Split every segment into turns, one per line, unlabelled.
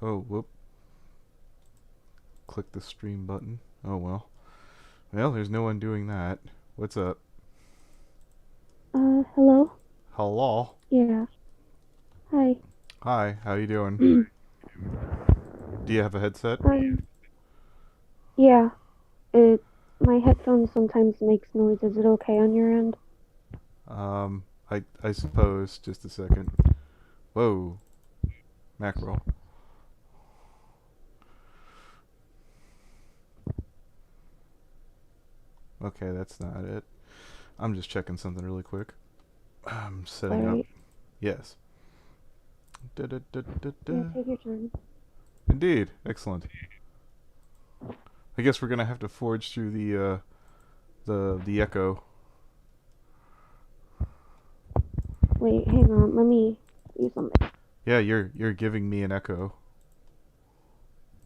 Oh, whoop. Click the stream button. Oh, well. Well, there's no one doing that. What's up?
Hello?
Hello?
Yeah. Hi.
Hi, how you doing? Do you have a headset?
Um, yeah. It, my headphones sometimes makes noise. Is it okay on your end?
I suppose. Just a second. Whoa. Mackerel. Okay, that's not it. I'm just checking something really quick. I'm setting up.
Alright.
Yes. Da, da, da, da,
Yeah,
da.
take your time.
Indeed. Excellent. I guess we're gonna have to forge through the echo.
Wait, hang on. Let me do something.
Yeah, you're giving me an echo.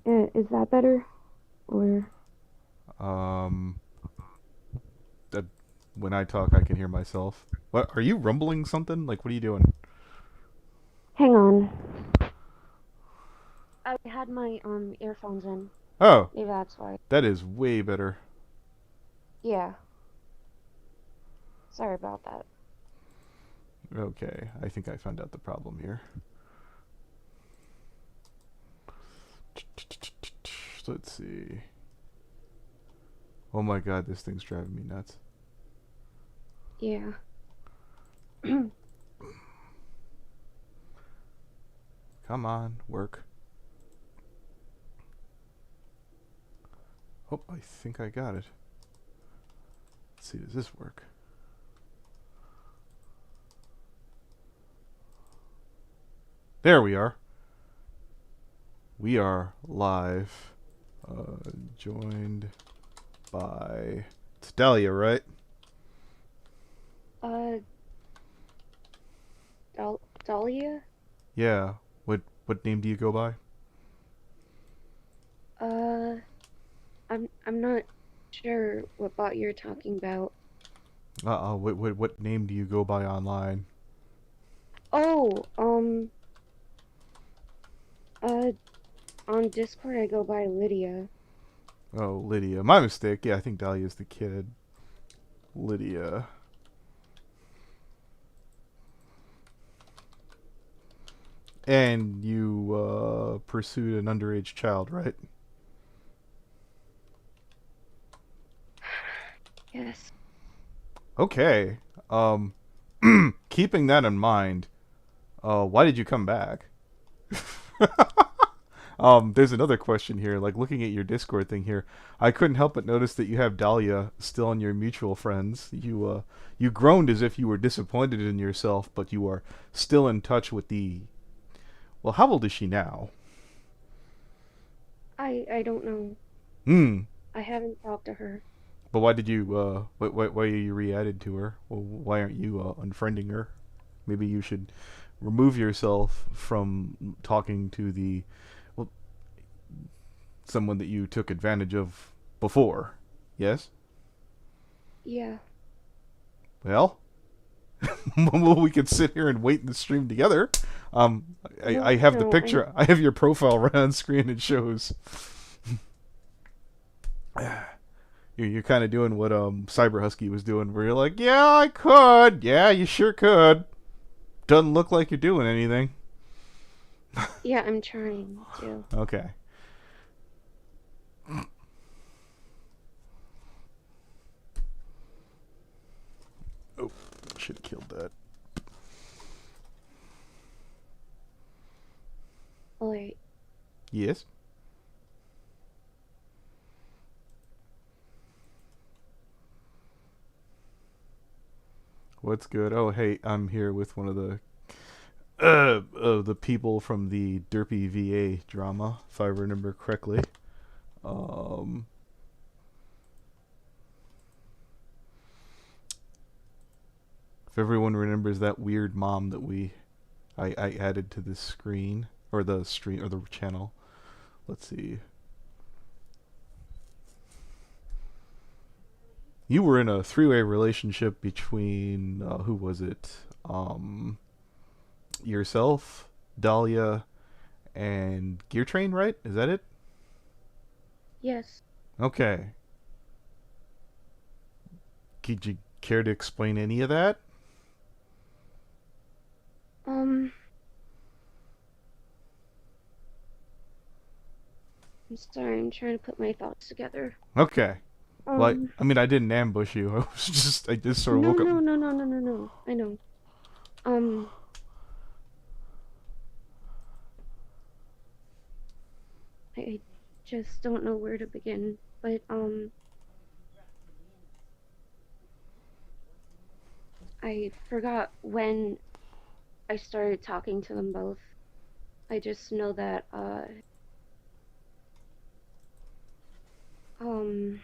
Is that better? Or,
Um, that when I talk, I can hear myself. What are you rumbling something? Like, what are you doing?
hang on. I had my, earphones in.
Oh,
Maybe that's why.
that is way better.
Yeah. Sorry about that.
Okay, I think I found out the problem here. Let's see. Oh my god, this thing's driving me nuts.
Yeah.
Come on, work. Oh, I think I got it. Let's see, does this work? There we are. We are live. Joined by... It's Dahlia, right?
uh, Dahlia?
Yeah. What name do you go by?
Uh, I'm not sure what bot you're talking about.
What name do you go by online?
Oh, uh, on Discord I go by Lydia.
Oh, Lydia. My mistake. Yeah, I think Dahlia's the kid. Lydia. And you pursued an underage child, right?
Yes.
Okay. Um, keeping that in mind, why did you come back? There's another question here. Like looking at your Discord thing here, I couldn't help but notice that you have Dahlia still in your mutual friends. You groaned as if you were disappointed in yourself, but you are still in touch with the. Well, how old is she now?
I don't know.
Hmm.
I haven't talked to her.
But why did you why are you re-added to her? Well, why aren't you unfriending her? Maybe you should remove yourself from talking to the well someone that you took advantage of before. Yes?
Yeah.
Well, we could sit here and wait in the stream together. I
No,
have the
no, I'm
picture. I have your profile right on screen. It shows you're kind of doing what Cyber Husky was doing, where you're like, yeah, I could. Yeah, you sure could. Doesn't look like you're doing anything.
yeah, I'm trying to.
Okay. Oh, should have killed that.
Alright.
Yes. What's good? Oh, hey, I'm here with one of the people from the Derpy VA drama, if I remember correctly. Um, if everyone remembers that weird mom that I added to this screen or the stream or the channel. Let's see. You were in a three-way relationship between who was it? Yourself, Dahlia, and gear train, right? Is that it?
Yes.
Okay. Could you care to explain any of that?
Um, I'm sorry, I'm trying to put my thoughts together.
Okay. Well,
Um,
I mean, I didn't ambush you. I just sort of
no,
woke up.
no, no, no, no, no, no. I know. Um, I just don't know where to begin. But, I forgot when I started talking to them both. I just know that, um,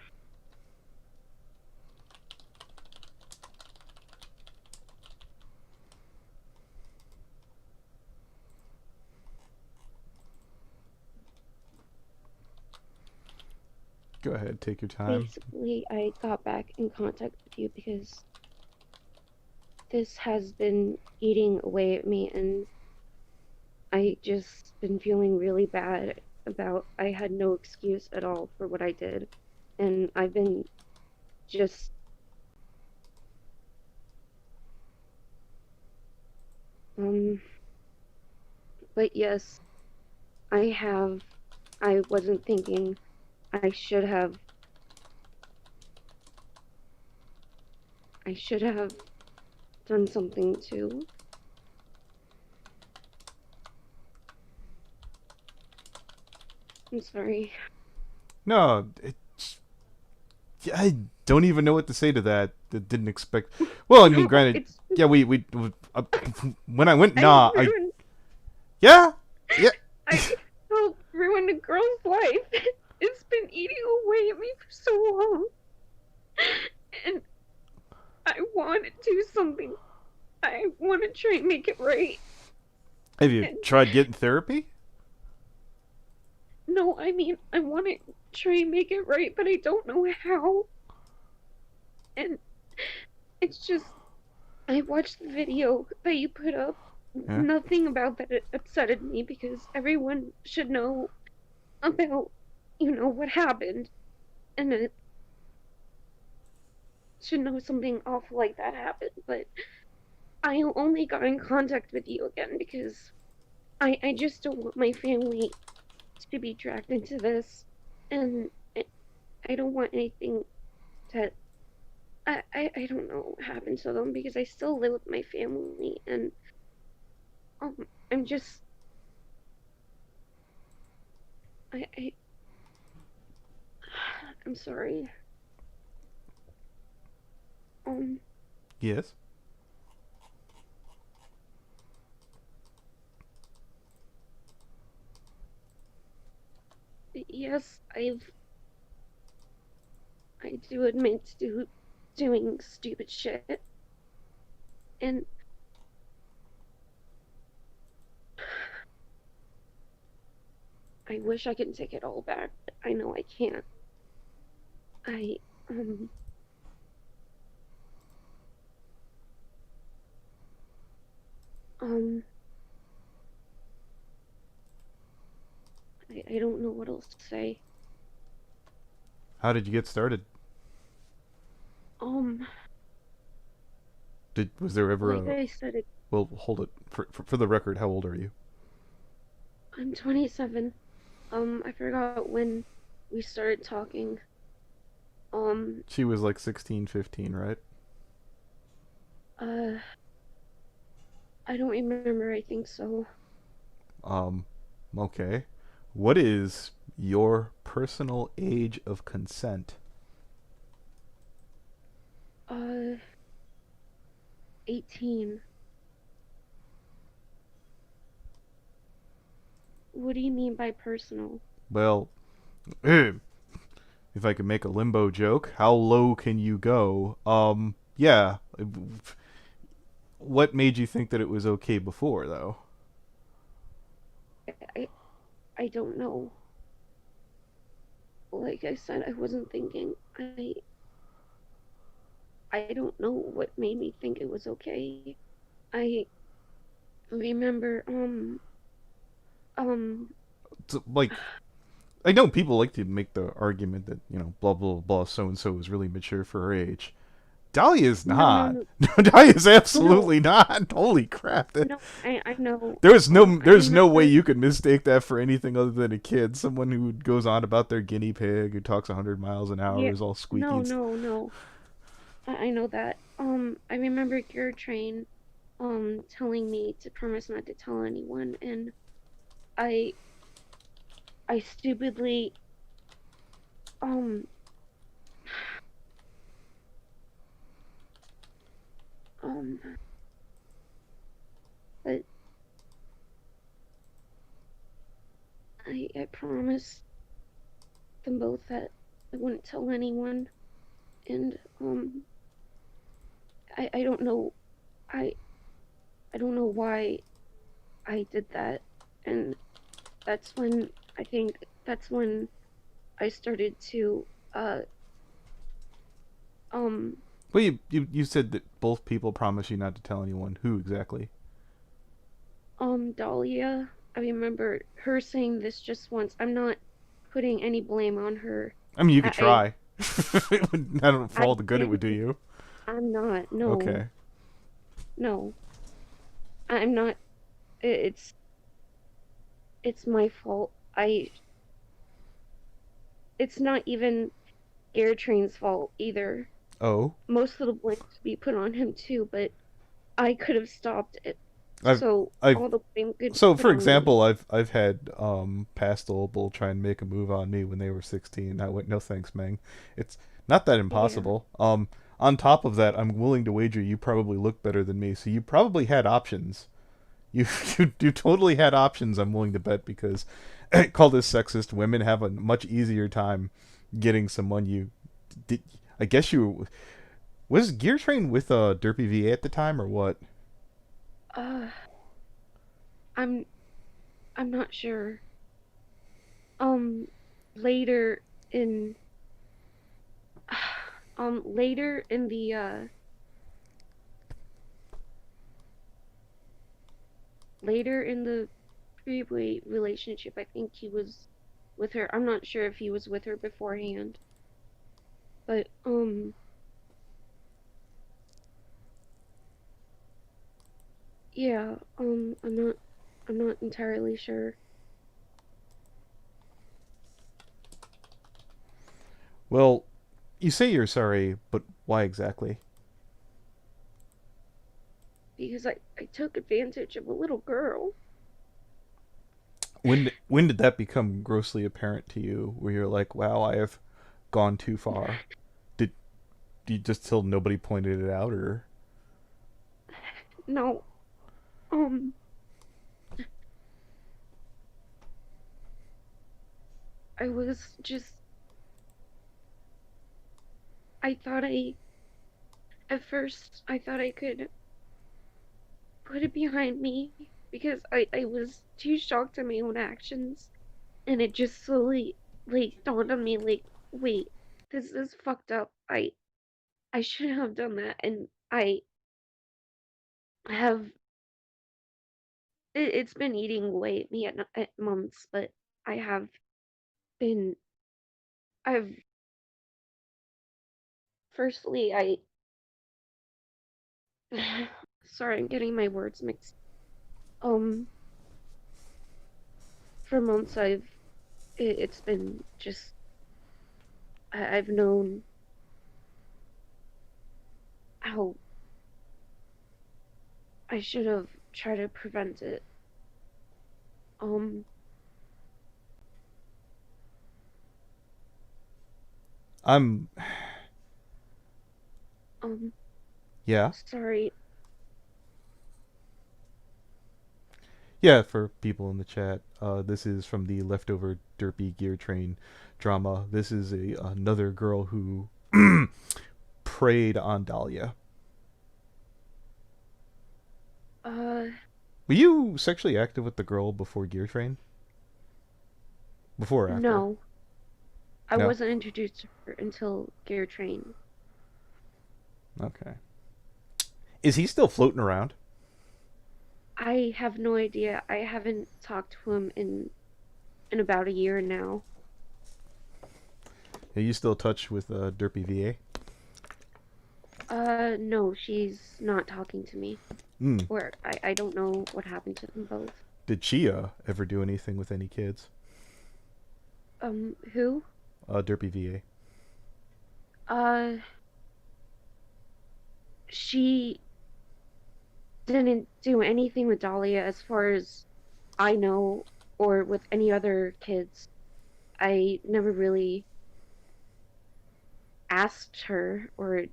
Go ahead, take your time.
basically, I got back in contact with you because this has been eating away at me, and I just been feeling really bad about I had no excuse at all for what I did. And I've been just um but yes, I have I wasn't thinking I should have I should have done something too. I'm sorry.
No, I don't even know what to say to that. That didn't expect. Well, I mean,
No,
granted,
it's
yeah, we uh, when I went,
I
nah, I
ruined
yeah, yeah.
I helped ruin a girl's life. It's been eating away at me for so long. And I want to do something. I want to try and make it right.
Have you
And
tried getting therapy?
no, I mean, I want to try and make it right, but I don't know how. And it's just, I watched the video that you put up.
Yeah.
Nothing about that upsetted me because everyone should know about, what happened. And it should know something awful like that happened. But I only got in contact with you again because I just don't want my family to be dragged into this. And I don't want anything to I don't know what happened to them because I still live with my family and um I'm just I I'm sorry. Um
Yes.
yes, I do admit to doing stupid shit and I wish I could take it all back, but I know I can't. I um um I don't know what else to say.
How did you get started?
Um
Was there ever
like
a?
I said it,
Well, hold it for the record. How old are you?
I'm 27. I forgot when we started talking. Um
She was like 16, 15, right?
uh I don't remember. I think so.
Um, okay. What is your personal age of consent?
Uh, 18. What do you mean by personal?
Well, if I could make a limbo joke, how low can you go? Yeah. What made you think that it was okay before, though?
I, I, I don't know. Like I said, I wasn't thinking. I don't know what made me think it was okay. I remember, Um,
Like, I know people like to make the argument that, blah, blah, blah, so and so is really mature for her age. Dahlia is
no, no,
not.
no,
No, Dahlia is
no,
absolutely not. Holy crap.
no. I know.
There's no
I
there's no way
remember.
you could mistake that for anything other than a kid. Someone who goes on about their guinea pig, who talks 100 miles an hour,
Yeah,
is all squeaky.
no, no, no. I know that. I remember Gear Train, telling me to promise not to tell anyone, and I, I stupidly, um, um, but I promised them both that I wouldn't tell anyone, and I don't know, I, I don't know why I did that, and that's when I think that's when I started to, uh, um,
Well, you said that both people promised you not to tell anyone. Who exactly?
Dahlia. I remember her saying this just once. I'm not putting any blame on her.
I mean, you could
I
try. I don't know for
I
all the good it would do
didn't.
you.
I'm not. No,
Okay.
no. I'm not. It's my fault. I. It's not even Air Train's fault either.
Oh,
Most of the blame could be put on him too, but I could have stopped it.
I've
So
I've
all the blame could be
so
put
for
on me.
example, I've had Pastel Bull try and make a move on me when they were 16. I went, no thanks, Meng. It's not that
Yeah.
impossible. On top of that, I'm willing to wager you probably look better than me, so you probably had options. You you totally had options. I'm willing to bet because call this sexist. Women have a much easier time getting someone you did. I guess you was Gear Train with Derpy VA at the time or what?
Uh, I'm I'm not sure. Um, later in later in the later in the three-way relationship, I think he was with her. I'm not sure if he was with her beforehand, but yeah, I'm not entirely sure
Well, you say you're sorry, but why exactly?
because I took advantage of a little girl.
When did that become grossly apparent to you? Where you're like, wow, I have gone too far. Did you just till nobody pointed it out, or
No, um, I was just I thought I at first I thought I could put it behind me because I was too shocked at my own actions, and it just slowly like dawned on me like, wait, this is fucked up. I shouldn't have done that, and I have it's been eating away at me at months, but I have been I've firstly I sorry, I'm getting my words mixed. Um, for months it's been just I've known how I should have tried to prevent it. Um,
I'm
um,
yeah.
sorry.
Yeah, for people in the chat, this is from the leftover Derpy Gear Train drama. This is another girl who preyed on Dahlia.
Uh,
Were you sexually active with the girl before Gear Train? Before or after?
no, I
No.
wasn't introduced to her until Gear Train.
Okay. Is he still floating around?
I have no idea. I haven't talked to him in about a year now.
Are you still in touch with Derpy VA?
No, she's not talking to me.
Hmm.
Or I don't know what happened to them both.
Did she ever do anything with any kids?
Who?
Derpy VA.
Uh, she didn't do anything with Dahlia as far as I know, or with any other kids. I never really asked her, or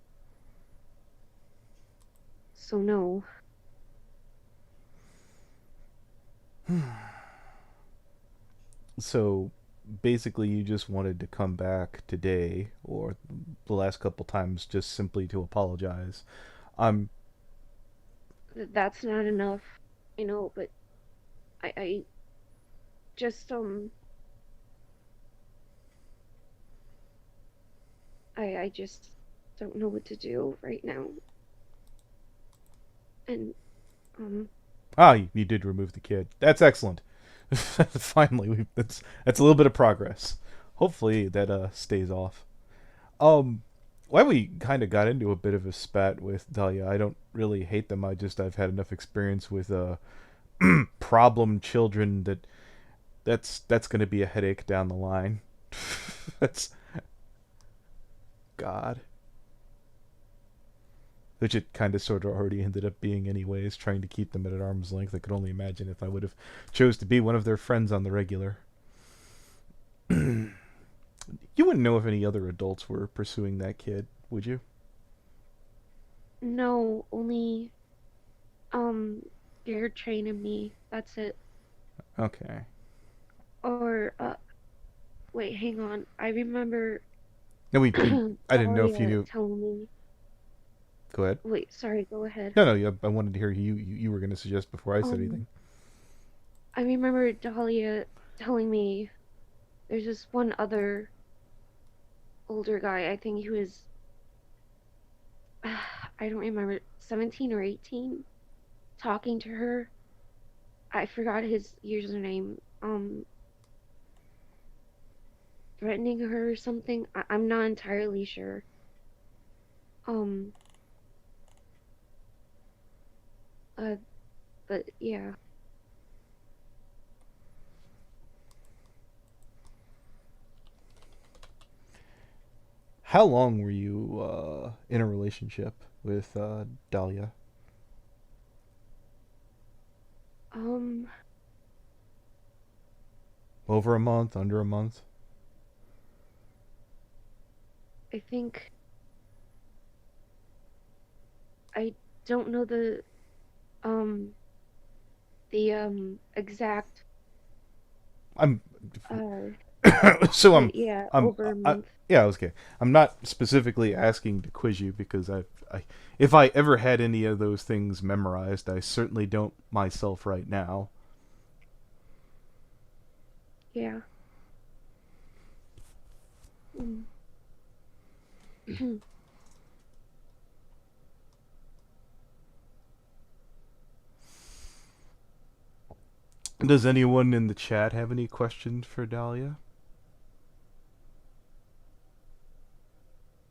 so no.
So basically, you just wanted to come back today, or the last couple times, just simply to apologize. I'm.
That's not enough, but I just I just don't know what to do right now. And um
You did remove the kid. That's excellent. Finally, that's a little bit of progress. Hopefully, that stays off. Um, why we kind of got into a bit of a spat with Dahlia. I don't really hate them. I've had enough experience with problem children that's going to be a headache down the line. That's God. Which it kind of sort of already ended up being anyways, trying to keep them at an arm's length. I could only imagine if I would have chose to be one of their friends on the regular. You wouldn't know if any other adults were pursuing that kid, would you?
no, only um you're training me. That's it.
Okay.
Or wait, hang on. I remember
No, I didn't know if you
Dahlia
knew.
telling me.
Go ahead.
Wait, sorry, go ahead.
No, I wanted to hear you were going to suggest before I said
Um,
anything.
I remember Dahlia telling me there's this one other older guy. I think he was, I don't remember, 17 or 18, talking to her. I forgot his username. Threatening her or something. I'm not entirely sure. Um, uh, but yeah.
How long were you in a relationship with Dahlia?
Um,
Over a month, under a month?
I think I don't know um exact
I'm
uh
so
but yeah,
I'm
over a
I,
month.
yeah, okay. I'm not specifically asking to quiz you because I if I ever had any of those things memorized, I certainly don't myself right now.
Yeah. Mm.
Does anyone in the chat have any questions for Dahlia?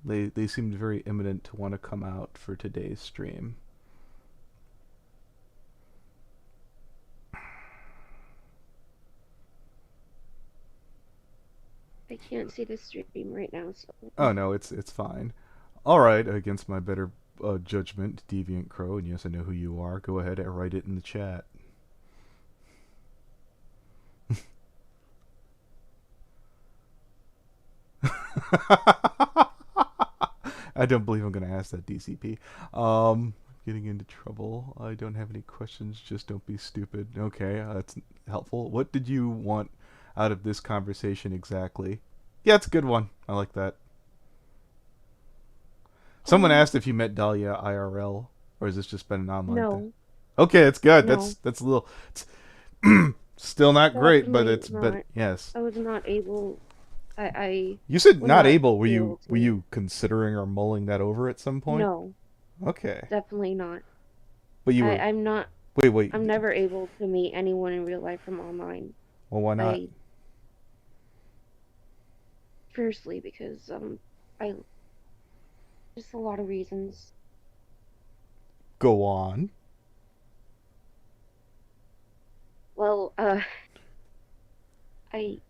They seemed very imminent to want to come out for today's stream.
I can't see the stream right now, so
Oh no, it's fine. All right, against my better judgment, Deviant Crow, and yes, I know who you are. Go ahead and write it in the chat. I don't believe I'm going to ask that DCP. Getting into trouble. I don't have any questions. Just don't be stupid. Okay, that's helpful. What did you want out of this conversation exactly? Yeah, it's a good one. I like that. Someone
um
asked if you met Dahlia IRL, or has this just been an online thing?
no,
Okay, it's good.
no,
That's a little. It's still not great, but
definitely
it's but
not.
yes.
I was not able I
You said
would
not
not
able. Were
be
you
able
were
to.
you considering or mulling that over at some point?
No,
Okay,
definitely not.
but you were
I'm not
wait.
I'm never able to meet anyone in real life from online.
Well, why not?
I Firstly because I just a lot of reasons.
Go on.
Well, I I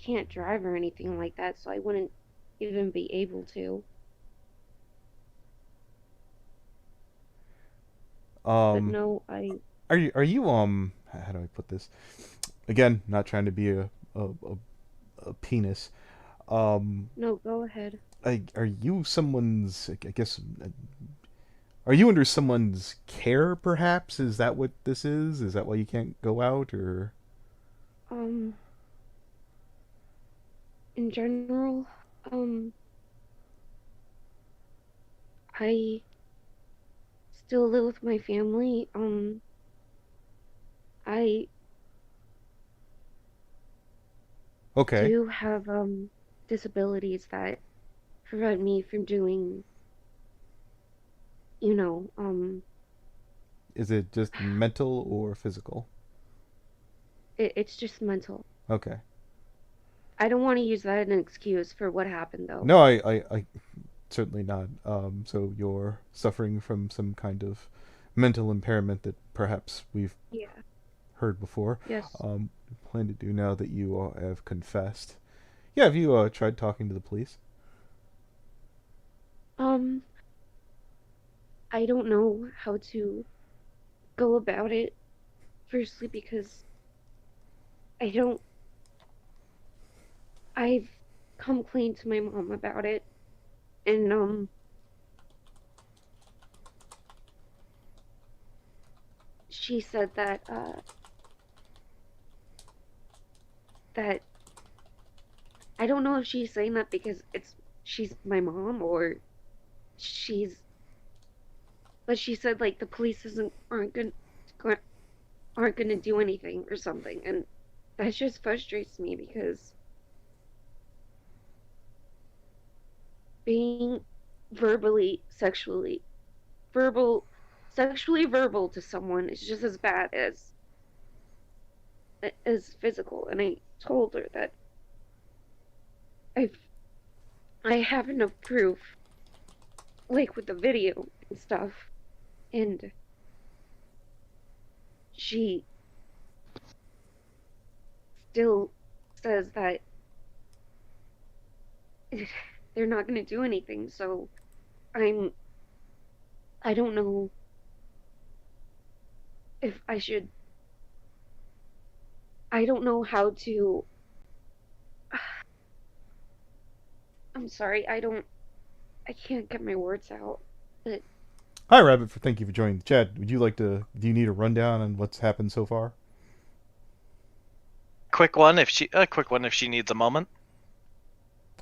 can't drive or anything like that, so I wouldn't even be able to. But
Um,
no, I
are you how do I put this? Again, not trying to be a penis. Um,
no, go ahead.
are you someone's? I guess. Are you under someone's care? Perhaps is that what this is? Is that why you can't go out, or?
Um, in general, um, I still live with my family. I
Okay.
do have disabilities that prevent me from doing, you know,
Is it just mental or physical?
it's just mental.
Okay.
I don't want to use that as an excuse for what happened though.
No, I certainly not. So you're suffering from some kind of mental impairment that perhaps we've
Yeah.
heard before.
Yes.
Plan to do now that you have confessed. Yeah, have you tried talking to the police?
Um, I don't know how to go about it. Firstly, because I don't. I've come clean to my mom about it, and she said that that I don't know if she's saying that because she's my mom or she's, but she said like the police isn't aren't gonna do anything or something, and that just frustrates me because being verbally verbal sexually verbal to someone is just as bad as physical, and I told her that I've I have enough proof, like with the video and stuff, and she still says that they're not going to do anything. So I'm I don't know if I should. I don't know how to. I'm sorry. I can't get my words out. But
Hi, Rabbit. Thank you for joining the chat. Would you like to? Do you need a rundown on what's happened so far?
A quick one if she needs a moment.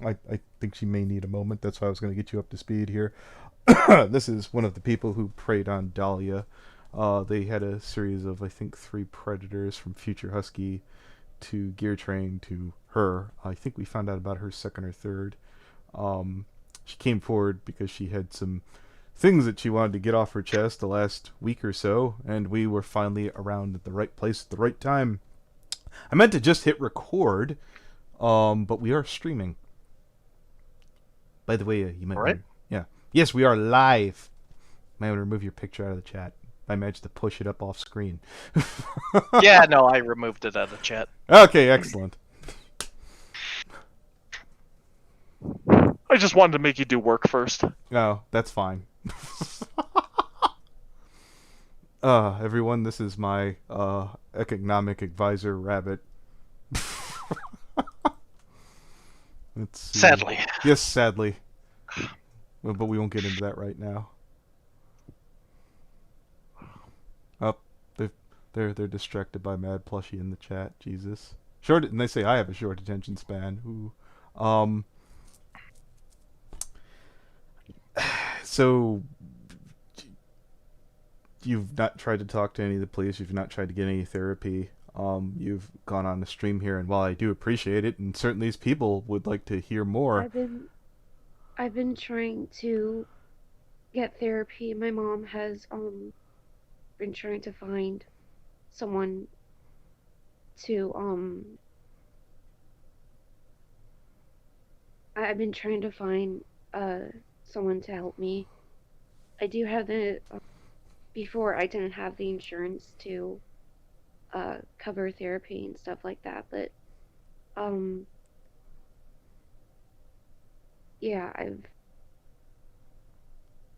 I think she may need a moment. That's why I was going to get you up to speed here. This is one of the people who preyed on Dahlia. They had a series of, I think, 3 predators from Future Husky to Gear Train to her. I think we found out about her second or third. She came forward because she had some things that she wanted to get off her chest the last week or so, and we were finally around at the right place at the right time. I meant to just hit record, but we are streaming. By the way, you might
All right.
want to, yeah. Yes, we are live. Might want to remove your picture out of the chat. I managed to push it up off screen.
Yeah, no, I removed it out of the chat.
Okay, excellent.
I just wanted to make you do work first.
No, that's fine. Everyone, this is my economic advisor, Rabbit. Let's see.
Sadly.
Yes, sadly. But we won't get into that right now. Oh, they're distracted by Mad Plushie in the chat. Jesus. Short, and they say I have a short attention span. Ooh. So you've not tried to talk to any of the police. You've not tried to get any therapy. You've gone on the stream here, and while I do appreciate it, and certainly these people would like to hear more.
I've been trying to get therapy. My mom has been trying to find someone to I've been trying to find someone to help me. I do have the before I didn't have the insurance to cover therapy and stuff like that, but um yeah, I've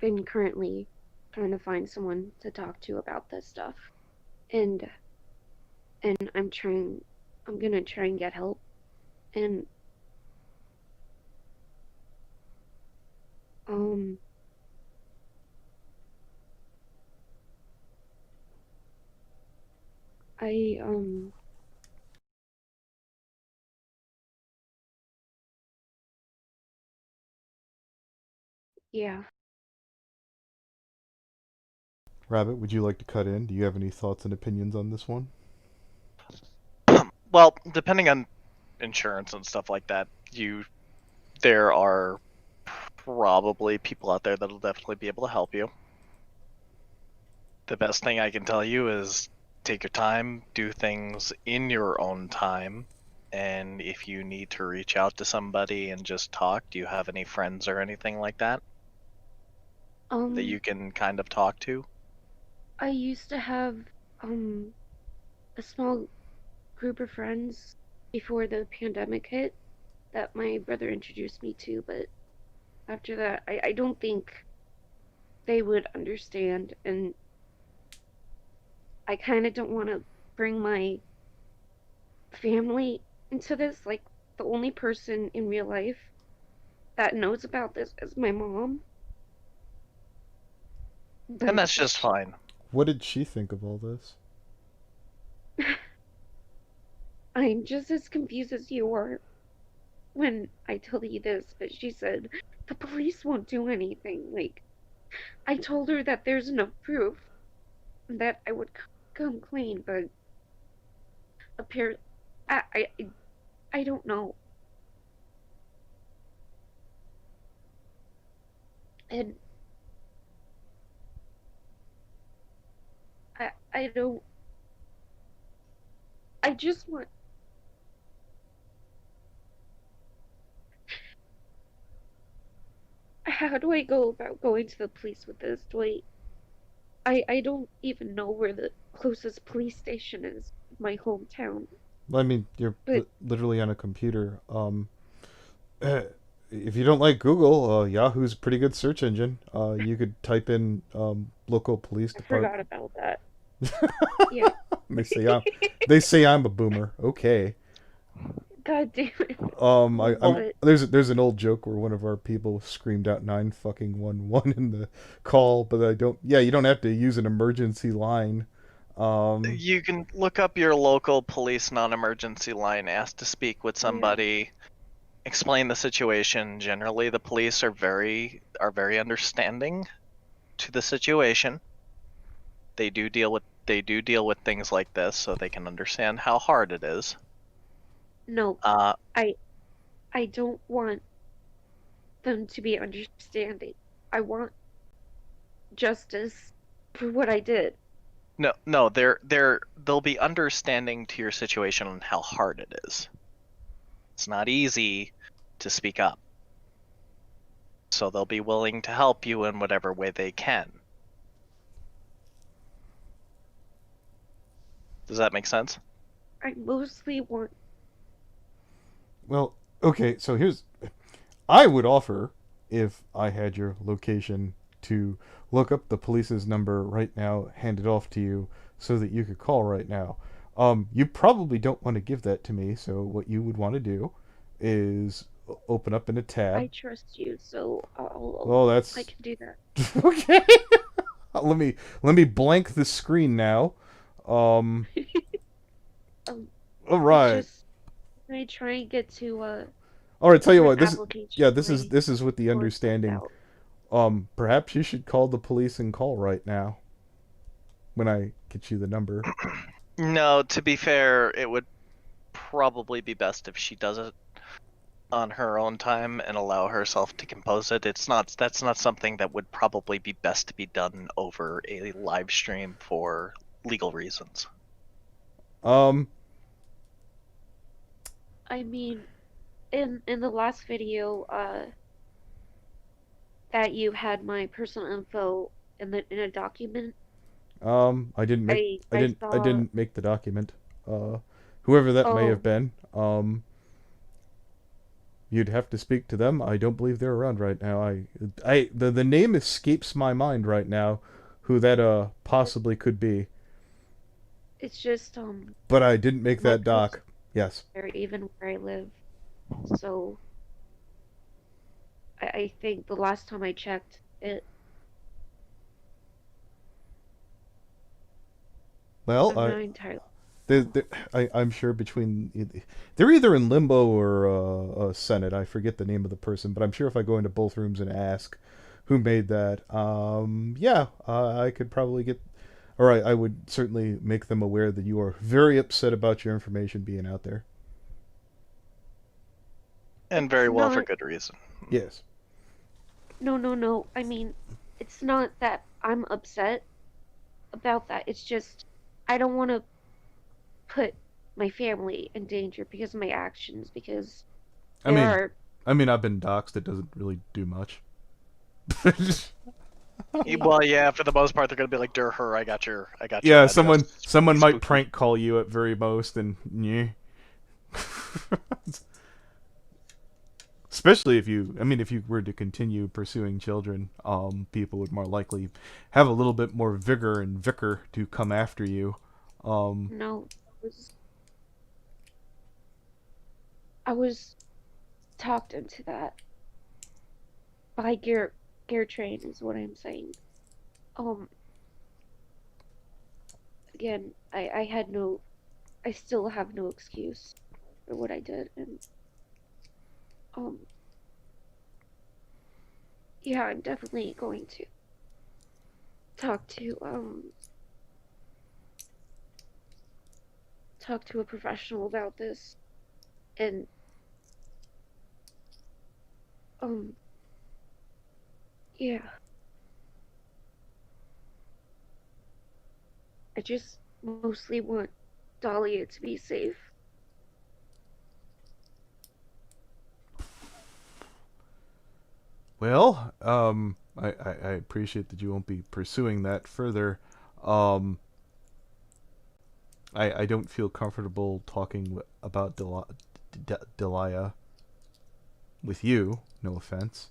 been currently trying to find someone to talk to about this stuff. And I'm gonna try and get help. And um I yeah.
Rabbit, would you like to cut in? Do you have any thoughts and opinions on this one?
Well, depending on insurance and stuff like that, there are probably people out there that'll definitely be able to help you. The best thing I can tell you is take your time, do things in your own time, and if you need to reach out to somebody and just talk, do you have any friends or anything like that that
Um
you can kind of talk to?
I used to have um a small group of friends before the pandemic hit that my brother introduced me to, but after that I don't think they would understand, and I kind of don't want to bring my family into this. Like, the only person in real life that knows about this is my mom.
And
But
that's just fine.
What did she think of all this?
I'm just as confused as you are when I tell you this. But she said the police won't do anything. Like, I told her that there's enough proof that I would come clean, but apparently, I, I, I don't know. And I don't. I just want. How do I go about going to the police with this? I don't even know where the closest police station is in my hometown.
I mean, you're
But
literally on a computer. If you don't like Google, Yahoo's a pretty good search engine. You could type in local police
I
department.
forgot about that. Yeah.
they say I'm, they say I'm a boomer. Okay.
God damn it.
I'm
What?
there's an old joke where one of our people screamed out 9 fucking 1 1 in the call, but I don't. Yeah, you don't have to use an emergency line. Um,
You can look up your local police non-emergency line, ask to speak with
Yeah.
somebody, explain the situation. Generally, the police are very understanding to the situation. They do deal with things like this, so they can understand how hard it is.
No,
Uh,
I I don't want them to be understanding. I want justice for what I did.
no, they'll be understanding to your situation and how hard it is. It's not easy to speak up, so they'll be willing to help you in whatever way they can. Does that make sense?
I mostly want.
well, okay. So here's I would offer, if I had your location, to look up the police's number right now, hand it off to you, so that you could call right now. You probably don't want to give that to me, so what you would want to do is open up in a
I
tab.
trust you, so
Oh,
I
that's
can do that.
okay. let me blank the screen now. Um,
um,
all
it's
right.
just when I try and get to
All right. Tell you
my
what.
application,
Yeah. This is
my
this is with the
door timed
understanding.
out.
Perhaps you should call the police and call right now when I get you the number.
No, to be fair, it would probably be best if she does it on her own time and allow herself to compose it. That's not something that would probably be best to be done over a live stream for legal reasons.
Um,
I mean, in the last video, that you had my personal info in a document.
I didn't make
I
I
saw.
didn't make the document. Whoever that may have
Oh,
been. You'd have to speak to them. I don't believe they're around right now. The name escapes my mind right now, who that possibly could be.
it's just
But I didn't make
my
that
post
doc. Yes.
there even where I live. So I think the last time I checked it,
Well,
I'm not entirely.
they I'm sure they're either in limbo or Senate. I forget the name of the person, but I'm sure if I go into both rooms and ask who made that, yeah, I could probably get, or I would certainly make them aware that you are very upset about your information being out there.
And
It's
very well for
not.
good reason.
Yes.
No. I mean, it's not that I'm upset about that. It's just I don't want to put my family in danger because of my actions. Because
I
there
mean,
are.
I've been doxxed. It doesn't really do much.
Well, yeah, for the most part, they're gonna be like, her, I got your
Yeah,
address.
someone might
Spooky.
prank call you at very most, and yeah. Especially if you, I mean, if you were to continue pursuing children, people would more likely have a little bit more vigor and vicar to come after you.
No, I was talked into that by Gear Train is what I'm saying. Um, again, I had no, I still have no excuse for what I did, and um, yeah, I'm definitely going to talk to talk to a professional about this, and um, yeah, I just mostly want Dahlia to be safe.
Well, I appreciate that you won't be pursuing that further. Um, I don't feel comfortable talking about Deliah with you. No offense.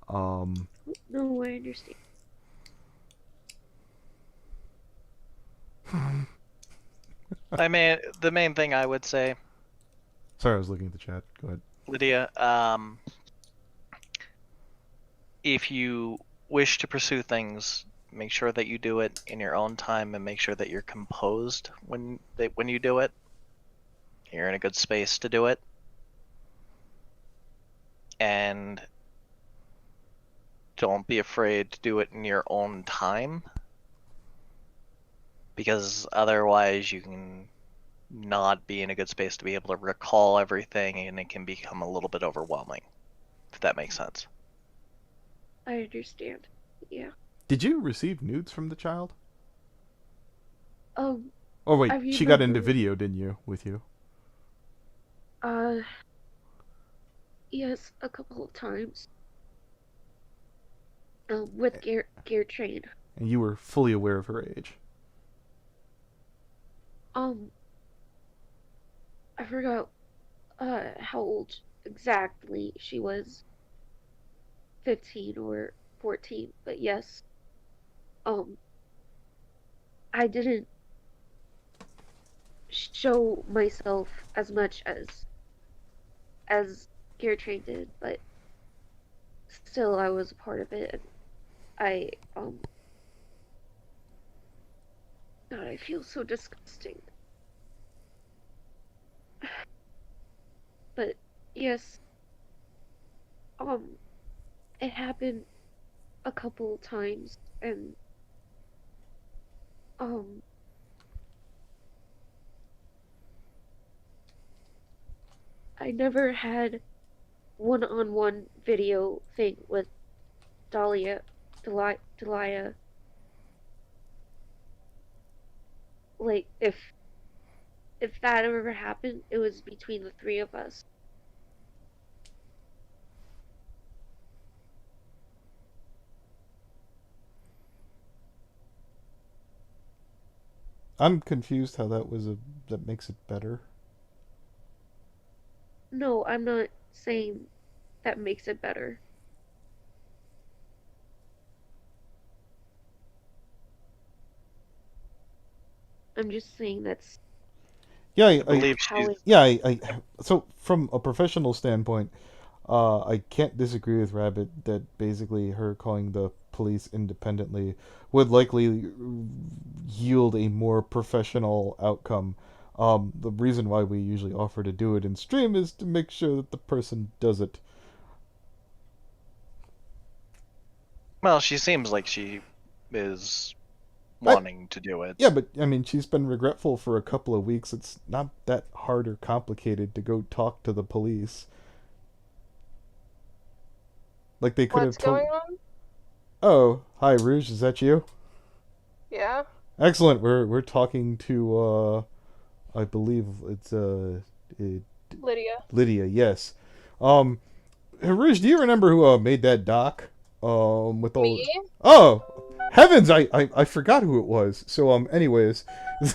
Um,
No, I understand.
The main thing I would say,
sorry, I was looking at the chat. Go ahead.
Lydia, if you wish to pursue things, make sure that you do it in your own time and make sure that you're composed when you do it. You're in a good space to do it. And don't be afraid to do it in your own time. Because otherwise you can not be in a good space to be able to recall everything and it can become a little bit overwhelming. If that makes sense.
I understand. Yeah.
Did you receive nudes from the child?
Um,
Oh wait,
I
she got into
remember.
video, didn't you? With you.
Uh, yes, a couple of times. With Gear Train.
And you were fully aware of her age.
Um, I forgot how old exactly she was. 15 or 14, but yes. Um, I didn't show myself as much as Gear Train did, but still I was a part of it, and I God, I feel so disgusting. But yes, um, it happened a couple times, and um, I never had one-on-one video thing with Deliah. Like, if that ever happened, it was between the three of us.
I'm confused how that makes it better.
No, I'm not saying that makes it better. I'm just saying that's
Yeah,
I believe
how
she's
it.
yeah. So from a professional standpoint, I can't disagree with Rabbit that basically her calling the police independently would likely yield a more professional outcome. The reason why we usually offer to do it in stream is to make sure that the person does it.
well, she seems like she is
I,
wanting to do it.
yeah, but I mean, she's been regretful for a couple of weeks. It's not that hard or complicated to go talk to the police. Like they could have
What's
told.
going on?
Oh, hi, Rouge. Is that you?
Yeah.
Excellent. We're talking to I believe it's
Lydia.
Lydia. Yes. Um, Rouge, do you remember who made that doc? With all.
Me?
Oh, heavens! I forgot who it was. So anyways,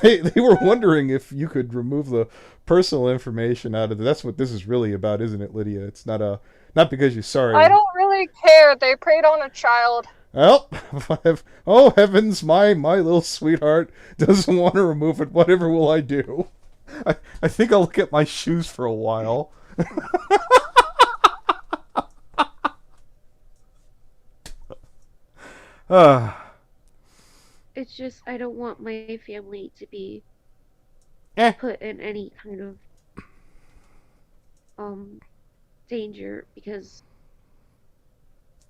they were wondering if you could remove the personal information out of it. That's what this is really about, isn't it, Lydia? It's not because you're sorry.
I don't really care. They preyed on a child.
Well, oh heavens, my little sweetheart doesn't want to remove it. Whatever will I do? I think I'll look at my shoes for a while. uh,
It's just I don't want my family to be
eh.
put in any kind of danger because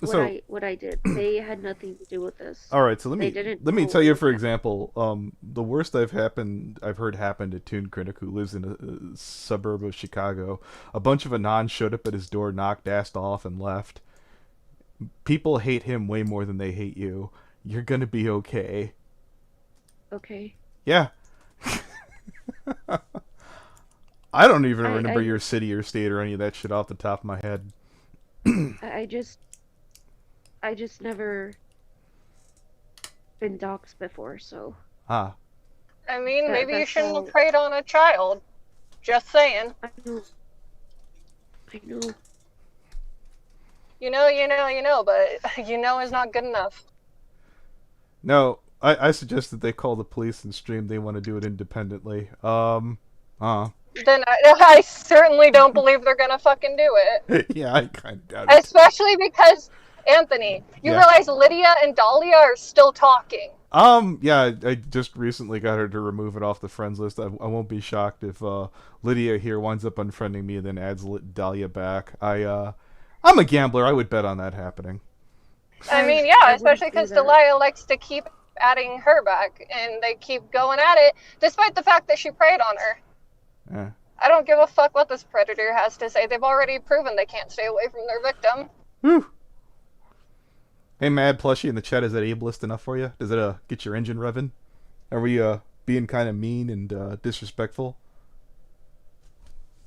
So,
what I did. They had nothing to do with this.
all right. So
They didn't
let me
know
tell
it
you,
was
for
happening.
example, the worst I've heard happened to Toon Critic, who lives in a suburb of Chicago. A bunch of Anons showed up at his door, knocked, assed off, and left. People hate him way more than they hate you. You're gonna be okay.
Okay.
Yeah. I don't even
I
remember
I
your city or state or any of that shit off the top of my head.
I just never been doxxed before, so
Ah.
I mean, maybe you
that's
shouldn't
all.
have preyed on a child. Just saying.
I know. I know.
You know, but you know is not good enough.
No, I suggest that they call the police and stream. They want to do it independently.
Then I certainly don't believe they're gonna fucking do it.
Yeah, I kind of doubt it.
Especially because, Anthony, you
Yeah.
realize Lydia and Dahlia are still talking.
Yeah, I just recently got her to remove it off the friends list. I won't be shocked if Lydia here winds up unfriending me and then adds Dahlia back. I'm a gambler. I would bet on that happening.
I mean,
I
yeah,
wouldn't
especially
do
because
that.
Deliah likes to keep adding her back, and they keep going at it, despite the fact that she preyed on her.
Eh.
I don't give a fuck what this predator has to say. They've already proven they can't stay away from their victim.
Whew. Hey, Mad Plushie in the chat, is that ableist enough for you? Does it get your engine revving? Are we being kind of mean and disrespectful?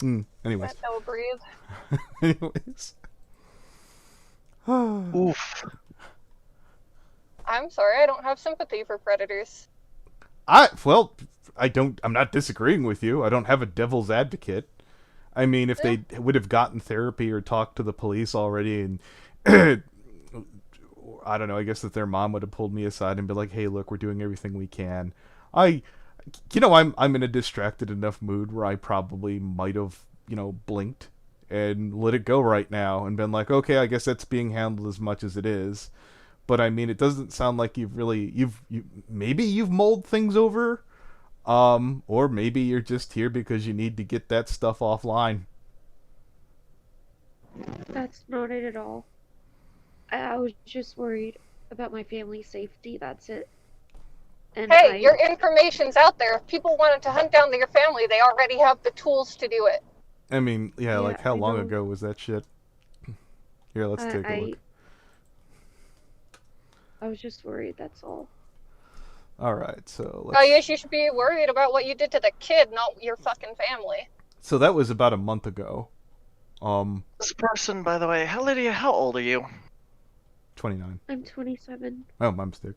Anyways.
No breathe.
Anyways.
Oof.
I'm sorry, I don't have sympathy for predators.
I'm not disagreeing with you. I don't have a devil's advocate. I mean, if they would have gotten therapy or talked to the police already, and I don't know, I guess that their mom would have pulled me aside and be like, "Hey, look, we're doing everything we can." I'm in a distracted enough mood where I probably might have, blinked and let it go right now and been like, "Okay, I guess that's being handled as much as it is." But I mean, it doesn't sound like maybe you've mulled things over, or maybe you're just here because you need to get that stuff offline.
That's not it at all. I was just worried about my family's safety. That's it. And
Hey, your information's out there. If people wanted to hunt down your family, they already have the tools to do it.
I mean, yeah, like how
I
long
know.
ago was that shit? Here, let's take a look.
I was just worried, that's all.
Alright, so
I guess
let's...
you should be worried about what you did to the kid, not your fucking family.
So that was about a month ago.
This person, by the way, Lydia, how old are you?
29.
I'm 27.
Oh, my mistake.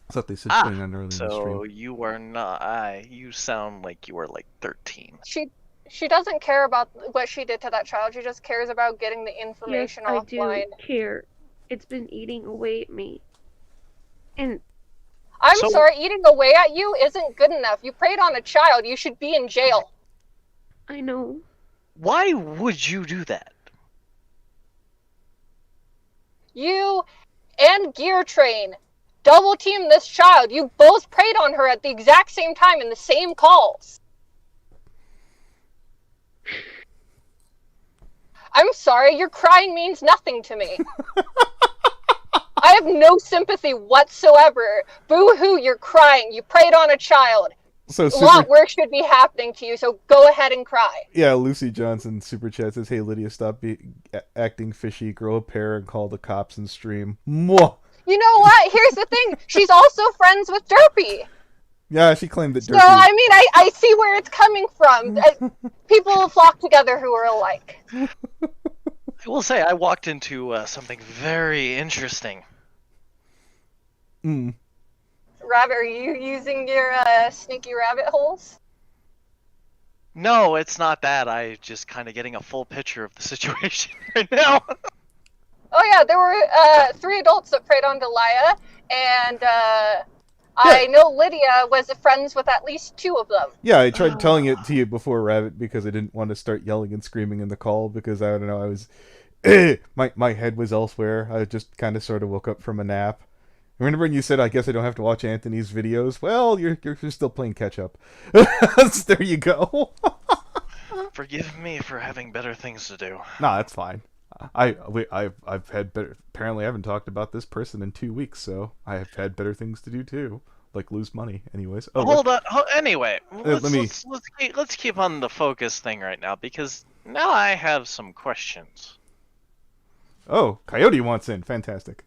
I thought they said 29 earlier in the
So
stream.
you are not. You sound like you were like 13.
She doesn't care about what she did to that child. She just cares about getting the information
Yes,
offline.
I do care. It's been eating away at me. And
I'm
So-
sorry, eating away at you isn't good enough. You preyed on a child. You should be in jail.
I know.
Why would you do that?
You and Gear Train double teamed this child. You both preyed on her at the exact same time in the same calls. I'm sorry, your crying means nothing to me. I have no sympathy whatsoever. Boo-hoo, you're crying. You preyed on a child.
So
A lot worse should be happening to you, so go ahead and cry.
Yeah, Lucy Johnson super chat says, "Hey Lydia, stop acting fishy. Grow a pair and call the cops and stream." Mwah!
You know what? Here's the thing. She's also friends with Derpy.
Yeah, she claimed that
So,
Derpy.
I mean, I see where it's coming from. People flock together who are alike.
I will say I walked into something very interesting.
Rabbit, are you using your sneaky rabbit holes?
No, it's not that. I just kind of getting a full picture of the situation right now.
Oh yeah, there were 3 adults that preyed on Deliah, and I know Lydia was friends with at least 2 of them.
Yeah, I tried telling it to you before, Rabbit, because I didn't want to start yelling and screaming in the call because I don't know, I was my head was elsewhere. I just kind of sort of woke up from a nap. Remember when you said, "I guess I don't have to watch Anthony's videos"? Well, you're still playing catch up. There you go.
Forgive me for having better things to do.
Nah, that's fine. I've had better. Apparently, I haven't talked about this person in 2 weeks, so I have had better things to do too, like lose money. Anyways,
Hold on. Anyway,
let me-
let's keep on the focus thing right now because now I have some questions.
Oh, Coyote wants in. Fantastic.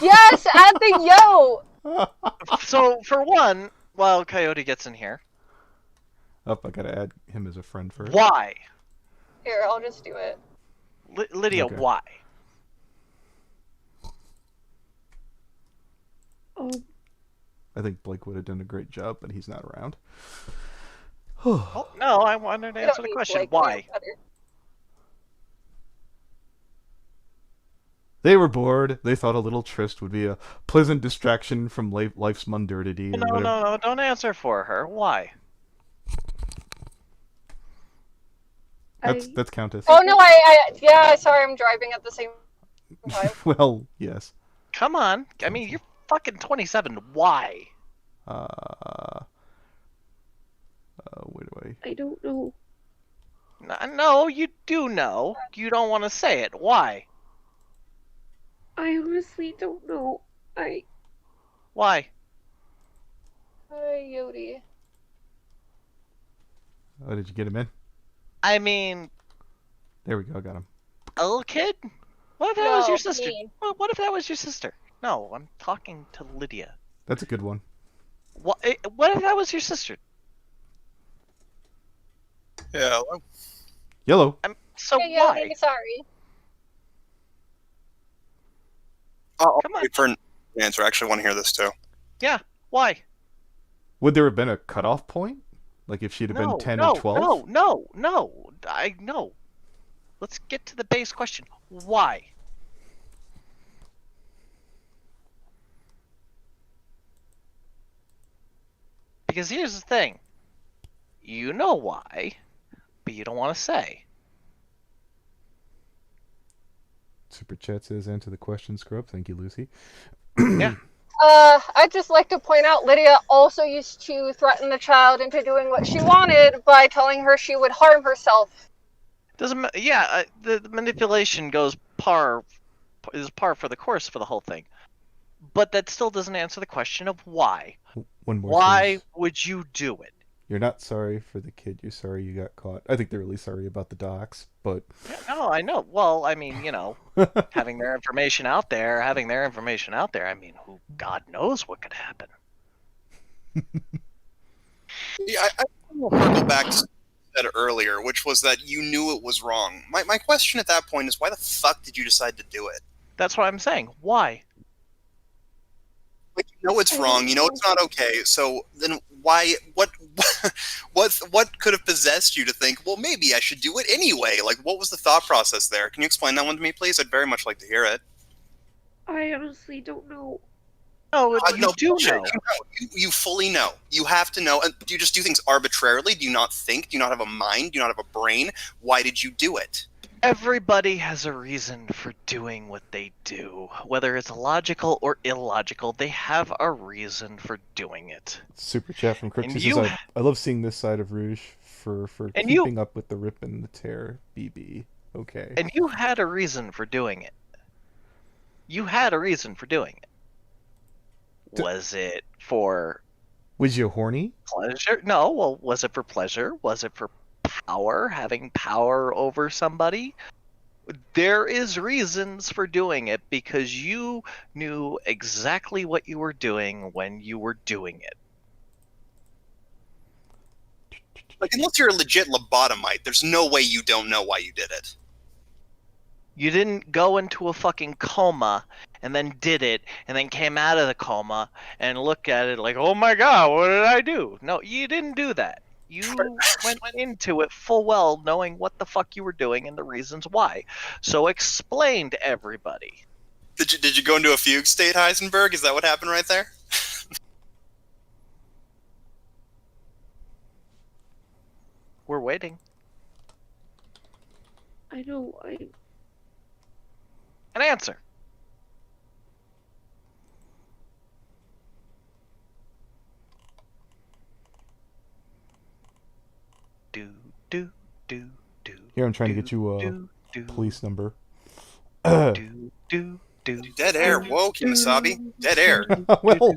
Yes, add the yo!
So for one, while Coyote gets in here,
Oh, I gotta add him as a friend first.
why,
Here, I'll just do it.
Lydia?
Okay.
Why?
I think Blake would have done a great job, but he's not around.
Oh, no, I wanted to
You
answer
don't
the
need
question.
Blake,
Why?
you're better.
They were bored. They thought a little tryst would be a pleasant distraction from life's mundernity. and
No,
whatever.
no, don't answer for her. Why?
That's Countess.
Oh no, yeah, sorry, I'm driving at the same time.
Well, yes.
Come on. I mean, you're fucking 27. Why?
Where do
I don't know.
No, you do know. You don't want to say it. Why?
I honestly don't know.
Why?
Coyote.
Oh, did you get him in?
I mean,
There we go. Got him.
a little kid? What if that was
No,
your sister?
me.
What if that was your sister? No, I'm talking to Lydia.
That's a good one.
What if that was your sister?
Yeah,
Yellow.
So
Yeah,
why?
sorry.
I'll
Come on.
wait for an answer. I actually want to hear this too.
Yeah, why?
Would there have been a cutoff point? Like if she'd have been 10 or 12?
No. I know. Let's get to the base question. Why? Because here's the thing. You know why, but you don't want to say.
Super Chat says, answer the question, Scrub. Thank you, Lucy.
Yeah.
I'd just like to point out Lydia also used to threaten the child into doing what she wanted by telling her she would harm herself.
Doesn't yeah, the manipulation is par for the course for the whole thing. But that still doesn't answer the question of why.
One more.
Why
says,
would you do it?
You're not sorry for the kid. You're sorry you got caught. I think they're really sorry about the docs, but
Yeah, no, I know. Well, I mean, having their information out there, I mean, God knows what could happen.
Yeah, I will circle back to what you said earlier, which was that you knew it was wrong. My question at that point is, why the fuck did you decide to do it?
That's what I'm saying. Why?
Like, you know it's wrong, you know it's not okay, so then why, what could have possessed you to think, well, maybe I should do it anyway? Like, what was the thought process there? Can you explain that one to me, please? I'd very much like to hear it.
I honestly don't know.
No, you
No,
do
bullshit.
know.
You fully know. You have to know. And do you just do things arbitrarily? Do you not think? Do you not have a mind? Do you not have a brain? Why did you do it?
Everybody has a reason for doing what they do. Whether it's logical or illogical, they have a reason for doing it.
super chat from Crooks.
And
He says, I love seeing this side of Rouge for
And
keeping up with the rip and the tear. BB. Okay.
And you had a reason for doing it. You had a reason for doing it. Was it for
Was you horny?
pleasure? No, well, was it for pleasure? Was it for power? Having power over somebody? There is reasons for doing it because you knew exactly what you were doing when you were doing it.
Like, unless you're a legit lobotomite, there's no way you don't know why you did it.
You didn't go into a fucking coma and then did it and then came out of the coma and look at it like, oh my god, what did I do? No, you didn't do that. You went into it full well knowing what the fuck you were doing and the reasons why. So explain to everybody.
Did you go into a fugue state, Heisenberg? Is that what happened right there?
We're waiting.
I know.
An answer. Do.
Here, I'm trying to get you a
do,
police number.
do.
Dead air. Whoa, Kimasabi. Dead air.
Well,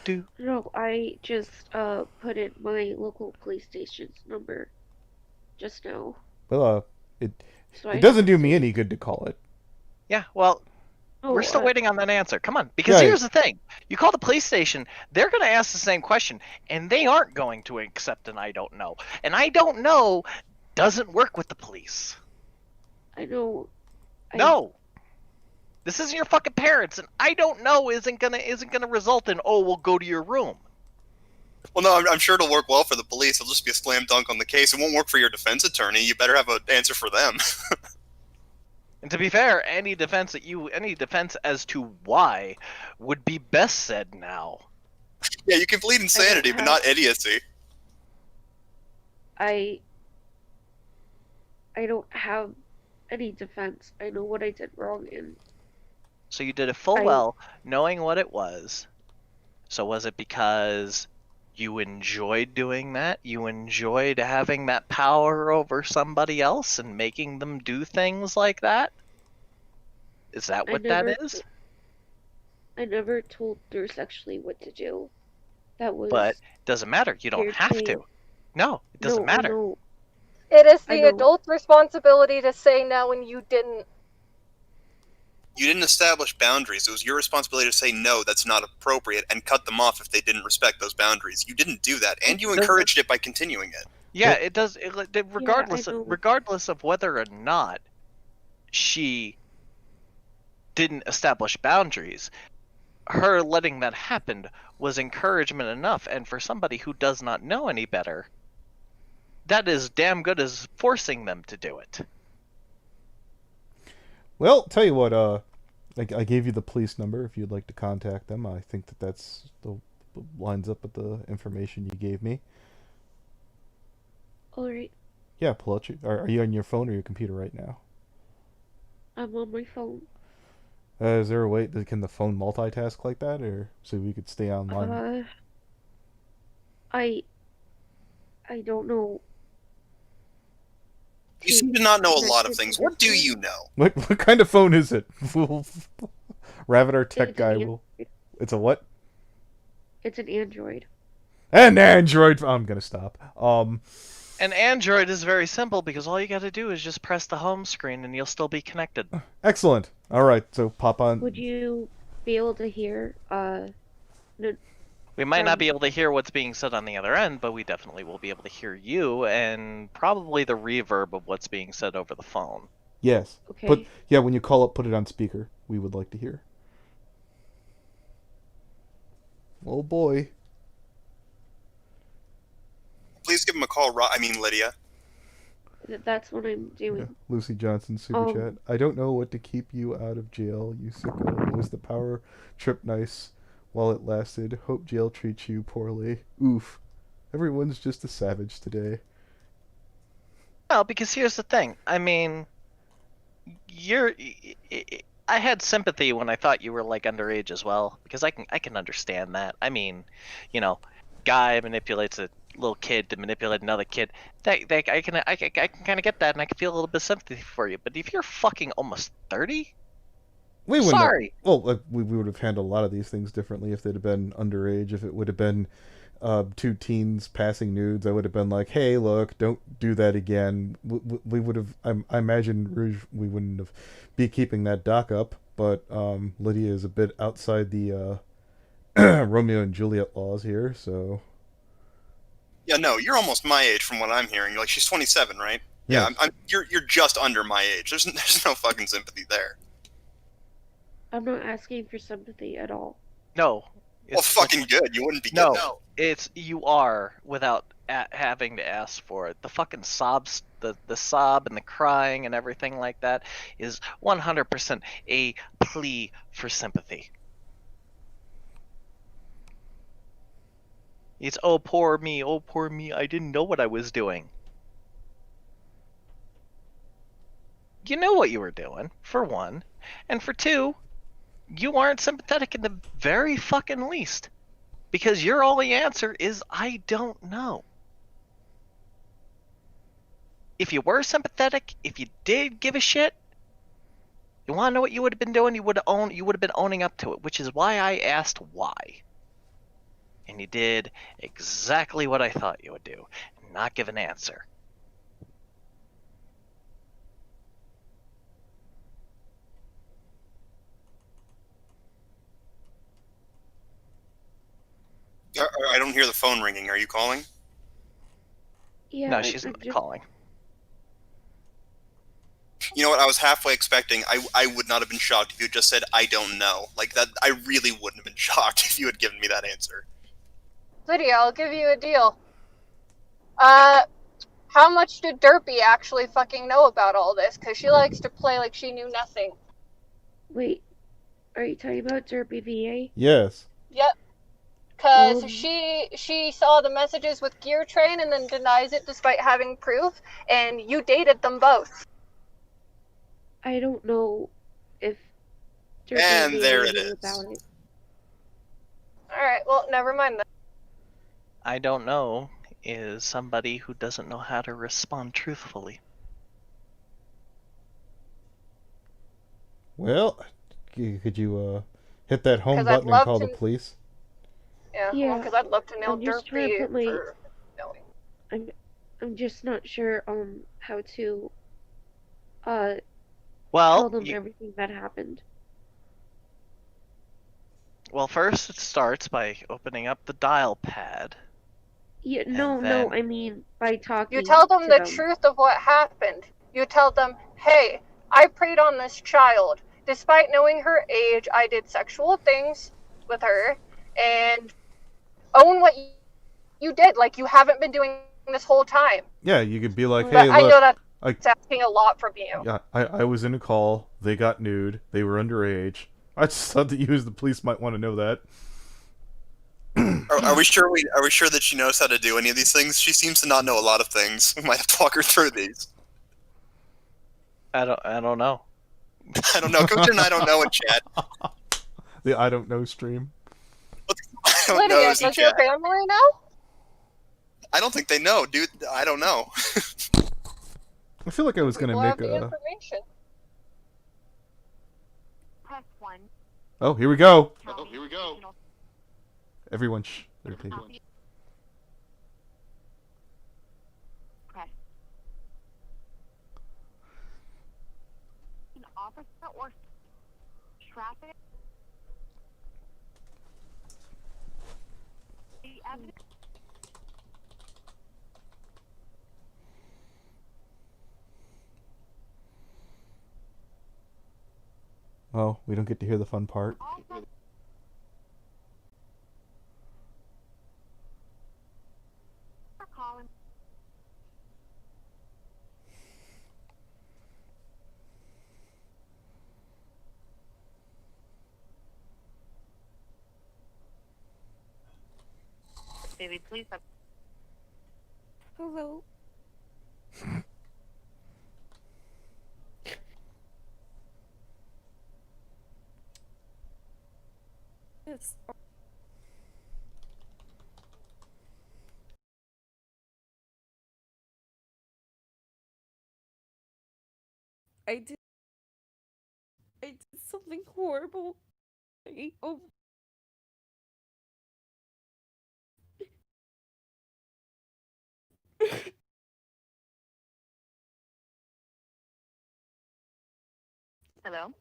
Do.
No, I just put in my local police station's number just now.
well,
So
it doesn't do me any good to call it.
Yeah, well,
Oh,
we're still waiting on that answer. Come on, because
Yeah.
here's the thing: you call the police station, they're going to ask the same question, and they aren't going to accept an "I don't know." And "I don't know" doesn't work with the police.
I know.
No, this isn't your fucking parents, and "I don't know" isn't gonna result in "oh, we'll go to your room."
Well, no, I'm sure it'll work well for the police. It'll just be a slam dunk on the case. It won't work for your defense attorney. You better have an answer for them.
And to be fair, any defense as to why would be best said now.
Yeah, you can plead insanity, but not idiocy.
I don't have any defense. I know what I did wrong, and
So you did it full well, knowing what it was. So was it because you enjoyed doing that? You enjoyed having that power over somebody else and making them do things like that? Is that what that is?
I never told Durst actually what to do. That was.
But it doesn't matter. You don't have to. No, it doesn't matter.
No,
It is
I
the
know.
adult's responsibility to say no, and you didn't.
You didn't establish boundaries. It was your responsibility to say no, that's not appropriate, and cut them off if they didn't respect those boundaries. You didn't do that, and you encouraged it by continuing it.
Yeah,
Well-
it does. Regardless
know.
regardless of whether or not she didn't establish boundaries, her letting that happen was encouragement enough. And for somebody who does not know any better, that is damn good as forcing them to do it.
Well, tell you what, I gave you the police number if you'd like to contact them. I think that's the lines up with the information you gave me.
alright.
Yeah, pull out are you on your phone or your computer right now?
I'm on my phone.
Is there a way can the phone multitask like that, or so we could stay online?
I don't know.
You seem to not know a lot of things. What do you know?
What kind of phone is it? Rabbit, our tech
It's
guy,
an
will. It's a what?
It's an Android.
An android. I'm gonna stop.
An Android is very simple because all you got to do is just press the home screen and you'll still be connected.
Excellent. All right, so pop on.
Would you be able to hear
We might not be able to hear what's being said on the other end, but we definitely will be able to hear you and probably the reverb of what's being said over the phone.
Yes.
Okay.
But yeah, when you call up, put it on speaker. We would like to hear. Oh boy.
Please give him a call, Lydia.
That's what I'm doing.
Yeah. Lucy Johnson super chat. I don't know what to keep you out of jail, you sicko. Was the power trip nice while it lasted? Hope jail treats you poorly. Oof. Everyone's just a savage today.
No, because here's the thing. I mean, I had sympathy when I thought you were like underage as well, because I can understand that. I mean, you know, guy manipulates a little kid to manipulate another kid. I can kind of get that, and I can feel a little bit of sympathy for you. But if you're fucking almost 30,
We wouldn't
sorry.
we would have handled a lot of these things differently if they'd have been underage. If it would have been two teens passing nudes, I would have been like, "Hey, look, don't do that again." We would have. I imagine Rouge. We wouldn't have be keeping that doc up. But Lydia is a bit outside the Romeo and Juliet laws here, so.
Yeah, no, you're almost my age from what I'm hearing. Like, she's 27, right? Yeah,
Yes.
you're just under my age. There's no fucking sympathy there.
I'm not asking for sympathy at all.
No.
Well, fucking good. You wouldn't be
No,
good. No.
it's you are without having to ask for it. The fucking sobs, the sob and the crying and everything like that is 100% a plea for sympathy. It's oh poor me, I didn't know what I was doing. You knew what you were doing, for one, and for two, you aren't sympathetic in the very fucking least. Because your only answer is, I don't know. If you were sympathetic, if you did give a shit, you want to know what you would have been doing? You would have been owning up to it, which is why I asked why. And you did exactly what I thought you would do, not give an answer.
I don't hear the phone ringing. Are you calling?
Yeah.
No, she's not calling.
You know what? I was halfway expecting. I would not have been shocked if you had just said, I don't know. Like, that, I really wouldn't have been shocked if you had given me that answer.
Lydia, I'll give you a deal. How much did Derpy actually fucking know about all this? Because she likes to play like she knew nothing.
Wait, are you talking about Derpy VA?
Yes.
Yep. Because she saw the messages with Gear Train and then denies it despite having proof, and you dated them both.
I don't know if Derpy
And
VA
there it
knew
is.
about it.
Alright, well, never mind then.
I don't know is somebody who doesn't know how to respond truthfully.
Well, could you hit that home
'Cause
button
I'd
and call
love
the
to-
police?
Yeah, because I'd love to nail
I'm just trying to
Derpy
put my-
for knowing.
I'm just not sure how to tell
Well,
them everything that happened.
well, first it starts by opening up the dial pad.
Yeah,
And
no,
then-
I mean by talking.
You tell them
to
the truth of what happened. You tell them, hey, I preyed on this child. Despite knowing her age, I did sexual things with her, and own what you did. Like, you haven't been doing this whole time.
Yeah, you could be like,
But
hey,
I
look.
know that's asking a lot from you.
Yeah, I was in a call. They got nude. They were underage. I just thought that you as the police might want to know that.
Are we sure that she knows how to do any of these things? She seems to not know a lot of things. We might have to walk her through these.
I don't know.
I don't know. Coach and I don't know in chat.
The I don't know stream.
I don't know
Lydia,
is in
does your
chat.
family know?
I don't think they know, dude. I don't know.
I feel like I was gonna
People
make
have the
a.
information.
Press 1.
Oh, here we go.
Oh, here we go.
Everyone, shh. They're taking-
officer or traffic. The evidence.
Oh, we don't get to hear the fun part.
Calling. Baby, please.
Hello? Yes. I did something horrible. I.
Hello?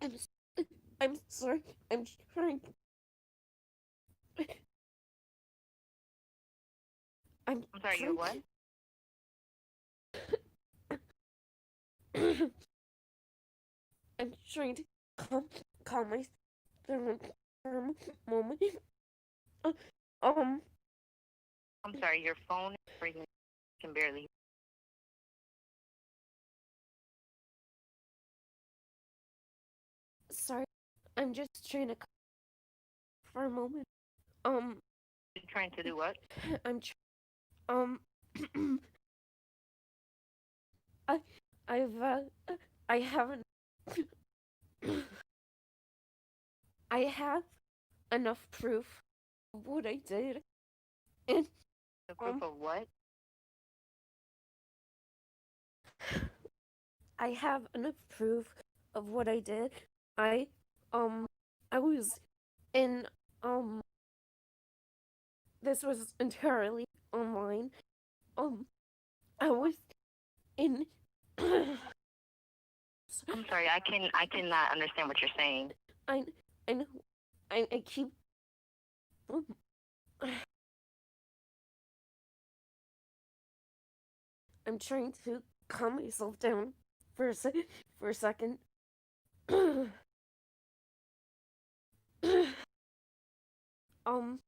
I'm I'm sorry. I'm trying. I'm
sorry, you're what?
I'm trying to calm myself for a moment. Uh, um,
I'm sorry, your phone is ringing. I can barely.
sorry. I'm just trying to for a moment.
You're trying to do what?
I'm um, I I've I haven't I have enough proof of what I did, and
The proof of what?
I have enough proof of what I did. I um I was in this was entirely online. I was in
I'm sorry, I cannot understand what you're saying.
I know I keep I'm trying to calm myself down for a second. um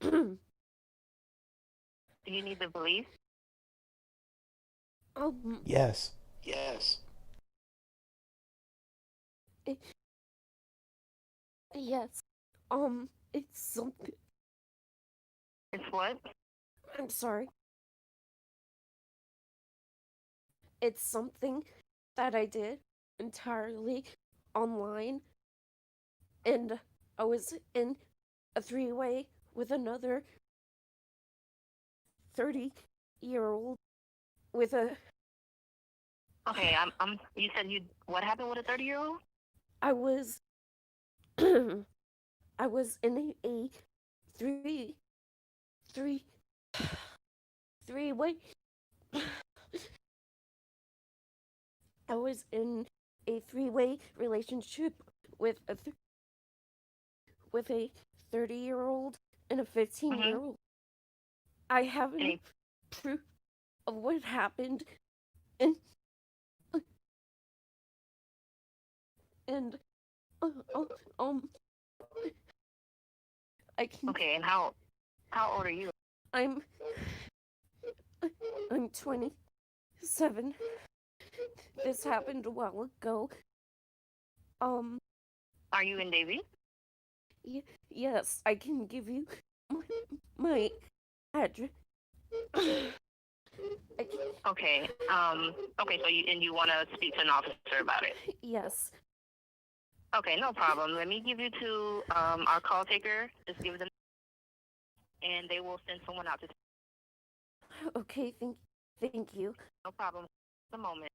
Do you need the police?
Yes.
yes. It's something.
It's what?
I'm sorry. It's something that I did entirely online, and I was in a three-way with another 30-year-old with a.
Okay, you said what happened with a 30-year-old?
I was I was in a three three three-way. I was in a three-way relationship with with a 30-year-old and a 15-year-old. I have proof of what happened, and and uh, um I can.
Okay, and how old are you?
I'm 27. This happened a while ago.
Are you in Davie?
Yes, I can give you my address.
Okay. Okay. So you want to speak to an officer about it?
Yes.
Okay, no problem. Let me give you to our call taker. Just give them, and they will send someone out to.
Okay, thank you.
No problem. A moment.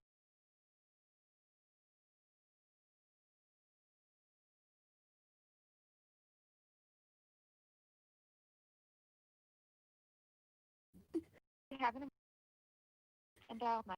Having a and my.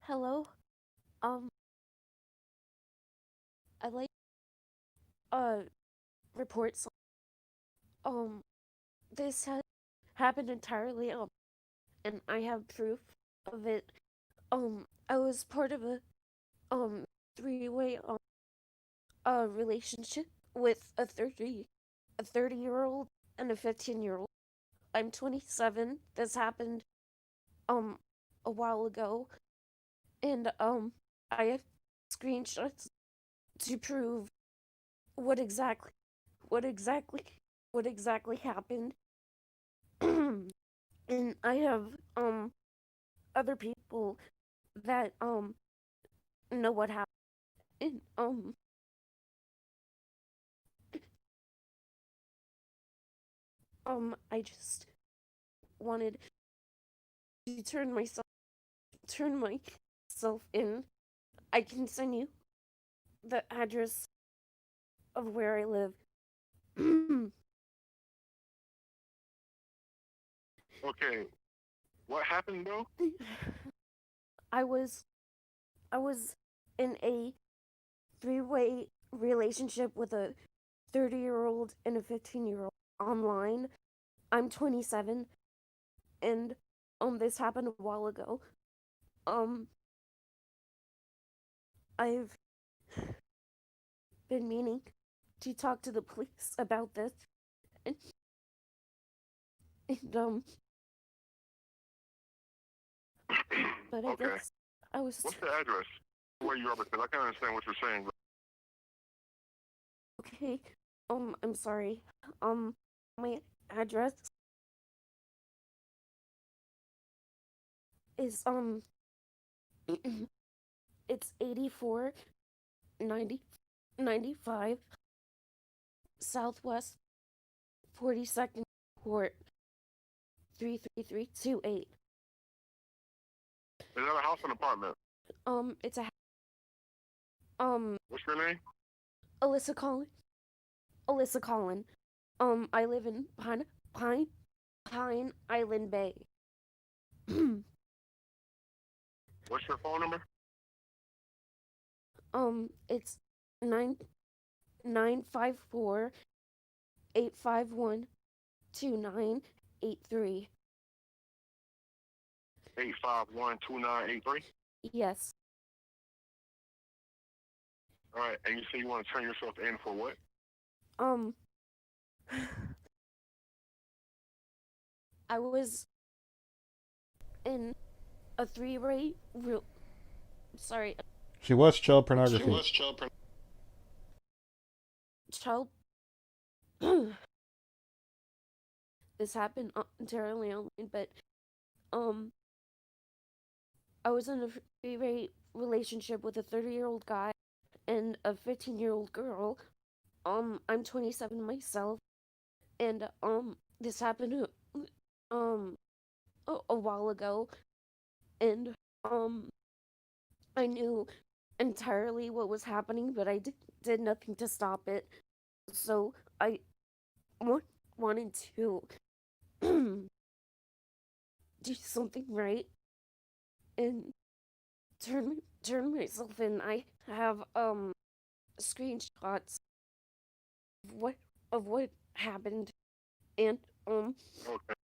Hello. Um, I like reports. Um, this has happened entirely. And I have proof of it. I was part of a three-way relationship with a 30-year-old and a 15-year-old. I'm 27. This happened um a while ago, and I have screenshots to prove what exactly what exactly what exactly happened. And I have other people that know what happened. And I just wanted to turn myself in. I can send you the address of where I live.
Okay, what happened though?
I was I was in a three-way relationship with a 30-year-old and a 15-year-old online. I'm 27, and this happened a while ago. Um I've been meaning to talk to the police about this. And, and but I
Okay,
guess I was
what's the address where you are? Because I can't understand what you're saying.
okay. I'm sorry. My address is it's 849095 Southwest 42nd Court 33328.
Is that a house or an apartment?
It's a
What's your name?
Alyssa Collin. Alyssa Collin. I live in Pine Island Bay.
What's your phone number?
It's 954 851 2983.
851-2983.
Yes.
All right, and you say you want to turn yourself in for what?
I was in a three-way sorry,
She was child pornography.
child. This happened entirely online, but I was in a three-way relationship with a 30-year-old guy and a 15-year-old girl. I'm 27 myself, and this happened a while ago, and I knew entirely what was happening, but I did nothing to stop it. So I wanted to do something right and turn myself in. I have screenshots of what happened, and
Okay.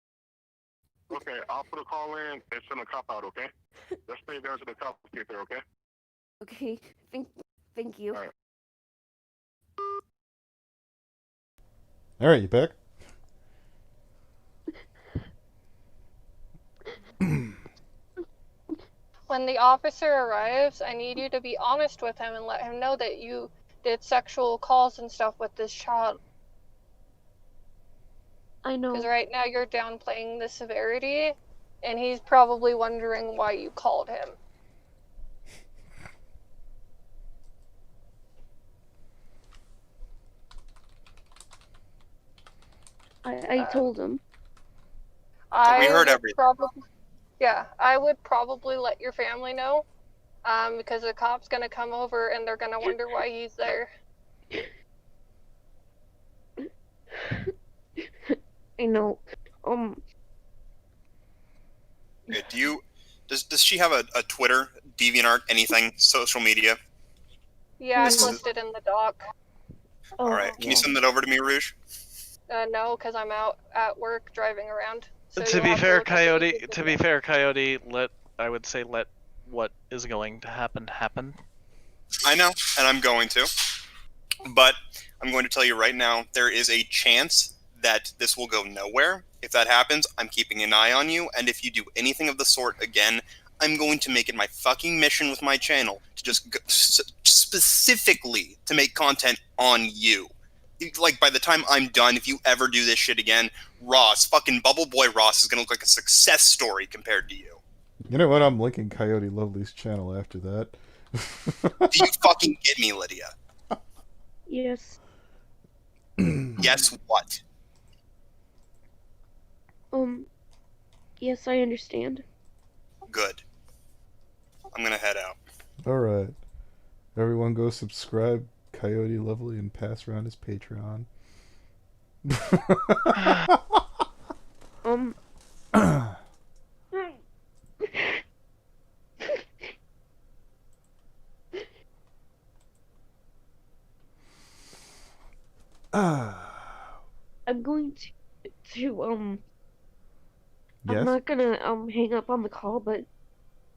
Okay, I'll put a call in and send a cop out, okay? Let's stay there until the cops get there, okay?
okay, thank you.
All right.
All right, you back?
When the officer arrives, I need you to be honest with him and let him know that you did sexual calls and stuff with this child.
I know.
Because right now you're downplaying the severity, and he's probably wondering why you called him.
I told him.
We heard everything.
I would probably let your family know, because the cop's gonna come over and they're gonna wonder why he's there.
I know.
Okay, does she have a Twitter, DeviantArt, anything, social media?
Yeah,
This
it's
is-
listed in the doc.
All right, can you send that over to me, Rouge?
No, because I'm out at work driving around. So
To
you'll
be
have
fair,
look at the
Coyote.
YouTube
To be
video.
fair, Coyote. Let what is going to happen.
I know, and I'm going to. But I'm going to tell you right now, there is a chance that this will go nowhere. If that happens, I'm keeping an eye on you, and if you do anything of the sort again, I'm going to make it my fucking mission with my channel to just specifically to make content on you. Like, by the time I'm done, if you ever do this shit again, Ross, fucking Bubble Boy Ross is going to look like a success story compared to you.
You know what? I'm linking Coyote Lovely's channel after that.
Do you fucking get me, Lydia?
Yes.
Yes, what?
Yes, I understand.
Good. I'm gonna head out.
Alright. Everyone go subscribe Coyote Lovely and pass around his Patreon.
I'm going to
Yes?
I'm not gonna hang up on the call, but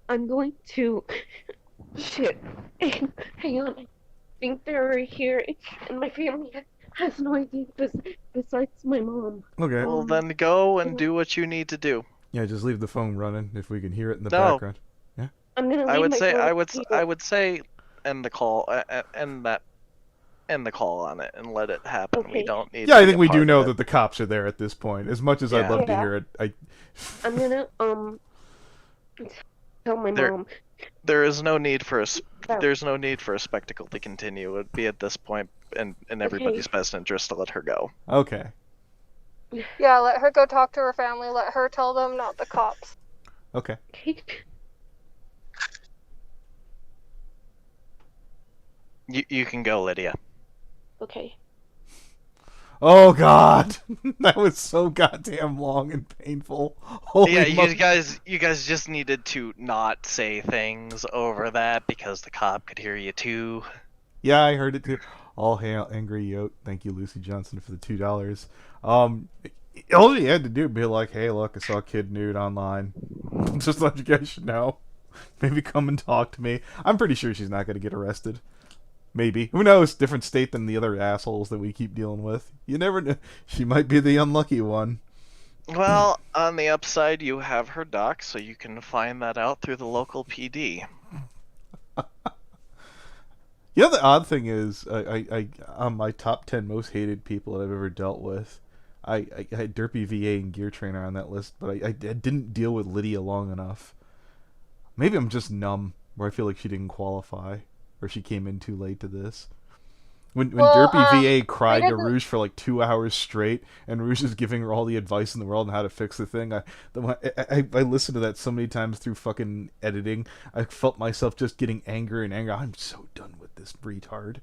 I'm going to shit. Hang on. I think they're right here, and my family has no idea besides my mom.
Okay.
Well, then go and do what you need to do.
Yeah, just leave the phone running if we can hear it in the
No.
background. Yeah?
I'm gonna leave
I would
my
say
phone
I would say end the call end the call on it and let it happen. We
Okay.
don't need.
Yeah,
to
I
be
think
a
we do
part
know
of it.
that the cops are there at this point. As much as I'd
Yeah.
love to
Yeah.
hear it,
I'm gonna tell my
There-
mom.
There is no need for
Yeah.
there's no need for a spectacle to continue. It would be at this point in everybody's best interest to let her go.
Okay.
Yeah, let her go talk to her family. Let her tell them, not the cops.
Okay.
You can go, Lydia.
Okay.
Oh god, that was so goddamn long and painful. Holy
Yeah,
mo-
you guys just needed to not say things over that because the cop could hear you too.
Yeah, I heard it too. All hail Angry Yote. Thank you, Lucy Johnson, for the $2. All you had to do would be like, hey, look, I saw a kid nude online. Just let you guys know. Maybe come and talk to me. I'm pretty sure she's not going to get arrested. Maybe. Who knows? Different state than the other assholes that we keep dealing with. You never know. She might be the unlucky one.
Well, on the upside, you have her doc, so you can find that out through the local PD.
You know, the odd thing is, I on my top 10 most hated people that I've ever dealt with, I had Derpy VA and Gear Trainer on that list, but I didn't deal with Lydia long enough. Maybe I'm just numb, where I feel like she didn't qualify, or she came in too late to this. When Derpy VA cried to Rouge for like 2 hours straight, and Rouge is giving her all the advice in the world on how to fix the thing, I listened to that so many times through fucking editing. I felt myself just getting angry and angry. I'm so done with this retard.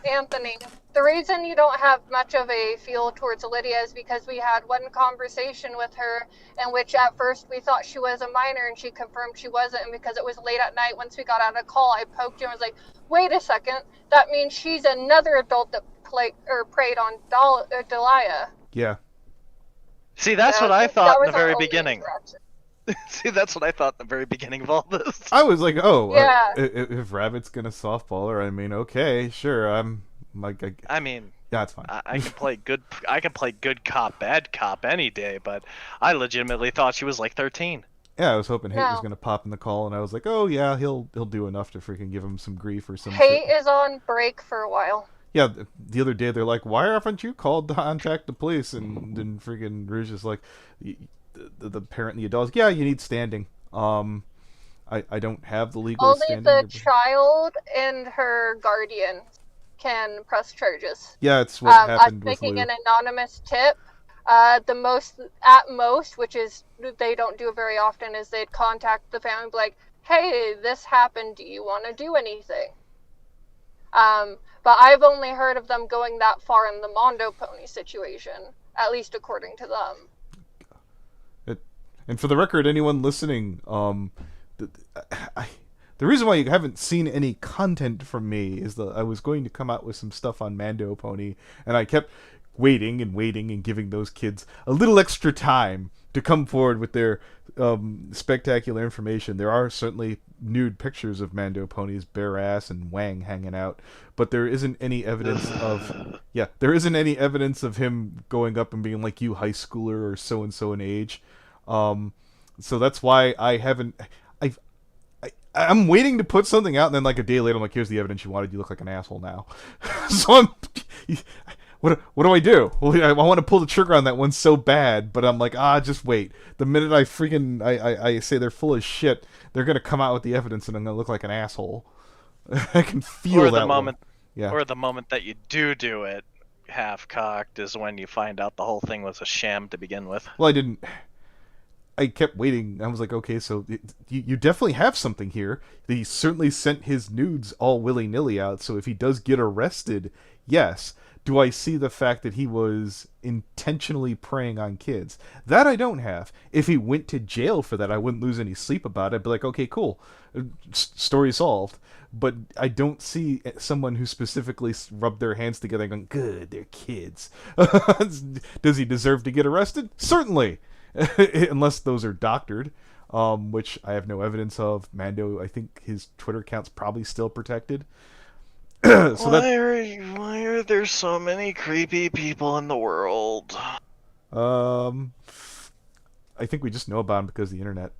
Anthony, the reason you don't have much of a feel towards Lydia is because we had one conversation with her in which at first we thought she was a minor and she confirmed she wasn't, and because it was late at night once we got out of call, I poked you and was like, wait a second, that means she's another adult that preyed on Deliah.
Yeah.
See, that's what I
That
thought in
was
the
our
very
only
beginning.
interaction.
See, that's what I thought in the very beginning of all this.
I was like, oh,
Yeah.
if Rabbit's gonna softball her, I mean, okay, sure, I'm like,
I mean,
That's fine.
I can play good. I can play good cop, bad cop any day. But I legitimately thought she was like 13.
Yeah, I was hoping Hate was
No.
gonna pop in the call, and I was like, oh yeah, he'll do enough to freaking give him some grief or some
Hate
shit.
is on break for a while.
Yeah, the other day they're like, why haven't you called to contact the police? And then freaking Rouge is like, the parent and the adult is, yeah, you need standing. I don't have the legal
Only
standing.
the child and her guardian can press charges.
Yeah, it's what happened
Us
with
making
Lou.
an anonymous tip. At most, which is they don't do very often, is they'd contact the family, and be like, "Hey, this happened. Do you want to do anything?" But I've only heard of them going that far in the Mondo Pony situation, at least according to them.
And for the record, anyone listening, the reason why you haven't seen any content from me is that I was going to come out with some stuff on Mando Pony, and I kept waiting and giving those kids a little extra time to come forward with their spectacular information. There are certainly nude pictures of Mando Pony's bare ass and Wang hanging out, but there isn't any evidence of him going up and being like, you high schooler or so and so in age. So that's why I'm waiting to put something out, and then like a day later, I'm like, here's the evidence you wanted. You look like an asshole now. So what do I do? Well, I want to pull the trigger on that one so bad, but I'm like, just wait. The minute I say they're full of shit, they're gonna come out with the evidence, and I'm gonna look like an asshole. I can feel
Or
that.
the moment,
yeah.
Or the moment that you do it, half cocked, is when you find out the whole thing was a sham to begin with.
Well, I kept waiting. I was like, okay, so you definitely have something here. He certainly sent his nudes all willy-nilly out, so if he does get arrested, yes. Do I see the fact that he was intentionally preying on kids? That I don't have. If he went to jail for that, I wouldn't lose any sleep about it. I'd be like, okay, cool. Story solved. But I don't see someone who specifically rubbed their hands together and going, good, they're kids. Does he deserve to get arrested? Certainly. Unless those are doctored, which I have no evidence of. Mando, I think his Twitter account's probably still protected. So
why are there so many creepy people in the world?
I think we just know about him because of the internet.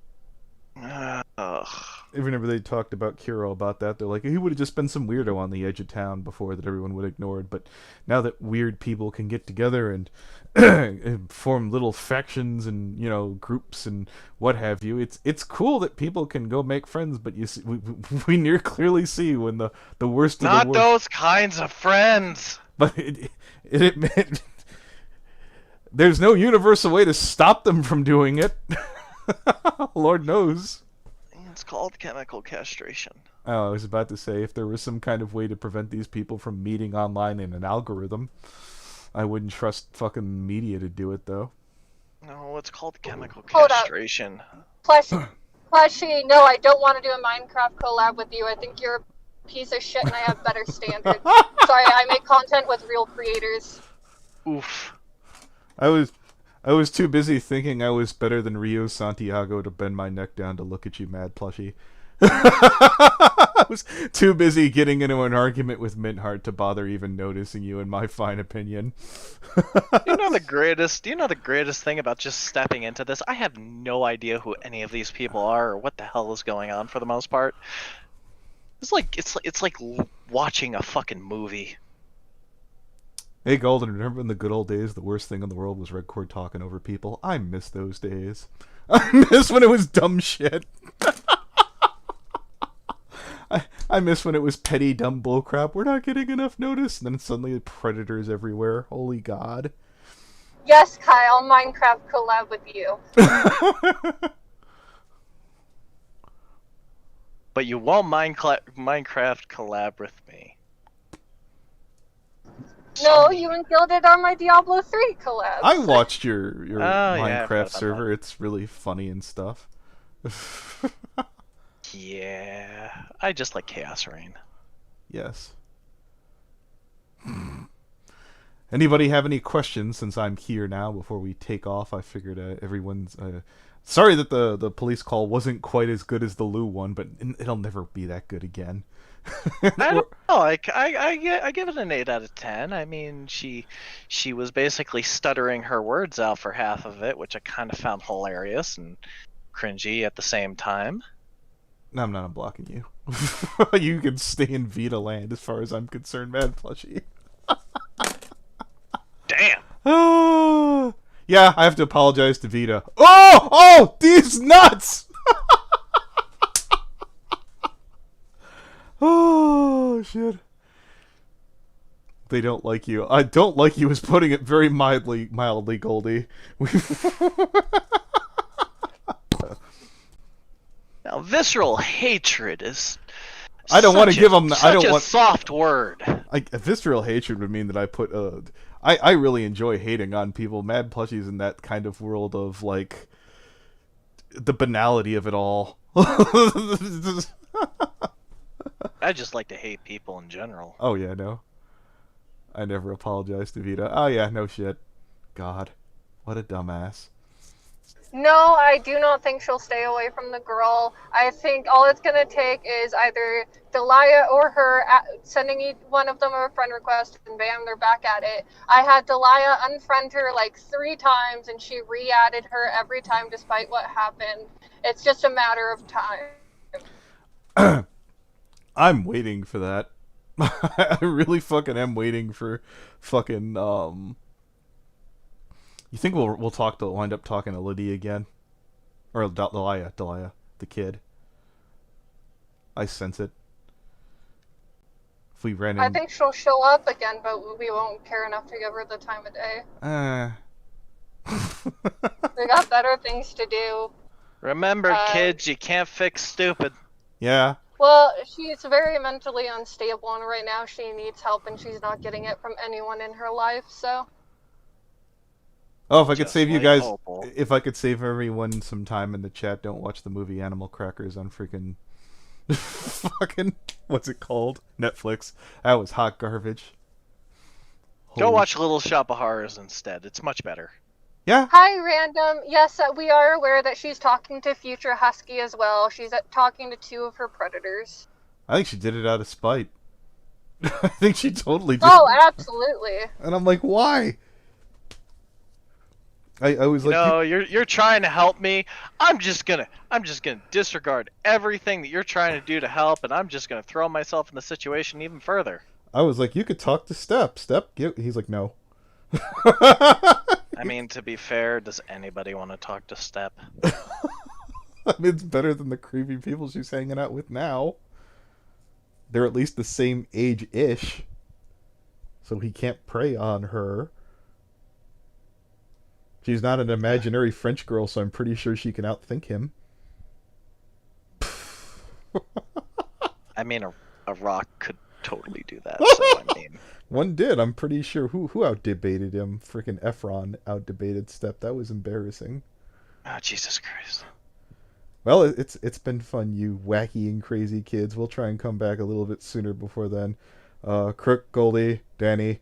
Whenever they talked about Kiro about that, they're like, he would have just been some weirdo on the edge of town before that everyone would have ignored. But now that weird people can get together and form little factions and groups and what have you, it's cool that people can go make friends. But you see, we clearly see when the worst of the worst.
Not those kinds of friends.
But there's no universal way to stop them from doing it. Lord knows.
It's called chemical castration.
Oh, I was about to say, if there was some kind of way to prevent these people from meeting online in an algorithm, I wouldn't trust fucking media to do it, though.
No, it's called chemical
Hold
castration.
Plushy, no, I don't want to do a Minecraft collab with you. I think you're a piece of shit and I have better standards. Sorry, I make content with real creators.
Oof.
I was too busy thinking I was better than Rio Santiago to bend my neck down to look at you, mad plushie. I was too busy getting into an argument with Mintheart to bother even noticing you, in my fine opinion.
You know the greatest thing about just stepping into this? I have no idea who any of these people are or what the hell is going on for the most part. It's like watching a fucking movie.
Hey Golden, remember in the good old days the worst thing in the world was Redcord talking over people? I miss those days. I miss when it was dumb shit. I miss when it was petty dumb bullcrap. We're not getting enough notice, and then suddenly predators everywhere. Holy God.
Yes, Kyle, Minecraft collab with you.
But you won't Minecraft collab with me.
No, you and Gilded on my Diablo 3 collab.
I watched your Minecraft
yeah,
server. It's really funny and stuff.
Yeah, I just like Chaos Reign.
Yes. Anybody have any questions since I'm here now before we take off? I figured everyone's... sorry that the police call wasn't quite as good as the Lou one, but it'll never be that good again.
I don't know. I give it an 8 out of 10. I mean, she was basically stuttering her words out for half of it, which I kind of found hilarious and cringy at the same time.
No, I'm not unblocking you. You can stay in Vita land as far as I'm concerned, Mad Plushie.
Damn.
Yeah, I have to apologize to Vita. Oh, these nuts! Oh, shit. They don't like you. I don't like you is putting it very mildly, Goldie.
Now, visceral hatred is.
I don't want to give them. I don't want
soft word.
Visceral hatred would mean that I put. I really enjoy hating on people. Mad Plushie's in that kind of world of like the banality of it all.
I just like to hate people in general.
Oh yeah, no. I never apologize to Vita. Oh yeah, no shit. God, what a dumbass.
No, I do not think she'll stay away from the girl. I think all it's going to take is either Deliah or her sending one of them a friend request, and bam, they're back at it. I had Deliah unfriend her like 3 times, and she re-added her every time despite what happened. It's just a matter of time.
I'm waiting for that. I really fucking am waiting for fucking, You think we'll wind up talking to Lydia again? Or Deliah, the kid. I sense it. If we ran in...
I think she'll show up again, but we won't care enough to give her the time of day. We got better things to do.
Remember, kids, you can't fix stupid.
Yeah.
Well, she's very mentally unstable, and right now she needs help, and she's not getting it from anyone in her life, so...
Oh, if I could save you guys,
Opal.
if I could save everyone some time in the chat, don't watch the movie Animal Crackers on freaking, fucking, what's it called? Netflix. That was hot garbage.
Go watch Little Shop of Horrors instead. It's much better.
Yeah?
Hi, Random. Yes, we are aware that she's talking to Future Husky as well. She's talking to 2 of her predators.
I think she did it out of spite. I think she totally did.
Oh, absolutely.
And I'm like, why? I was like,
no, you're trying to help me. I'm just gonna disregard everything that you're trying to do to help, and I'm just gonna throw myself in the situation even further.
I was like, you could talk to Step. He's like, no.
I mean, to be fair, does anybody want to talk to Step?
I mean, it's better than the creepy people she's hanging out with now. They're at least the same age-ish. So he can't prey on her. She's not an imaginary French girl, so I'm pretty sure she can outthink him.
I mean, a rock could totally do that, so I mean...
One did, I'm pretty sure. Who outdebated him? Freaking Efron outdebated Step. That was embarrassing.
Oh, Jesus Christ.
Well, it's been fun, you wacky and crazy kids. We'll try and come back a little bit sooner before then. Crook, Goldie, Danny,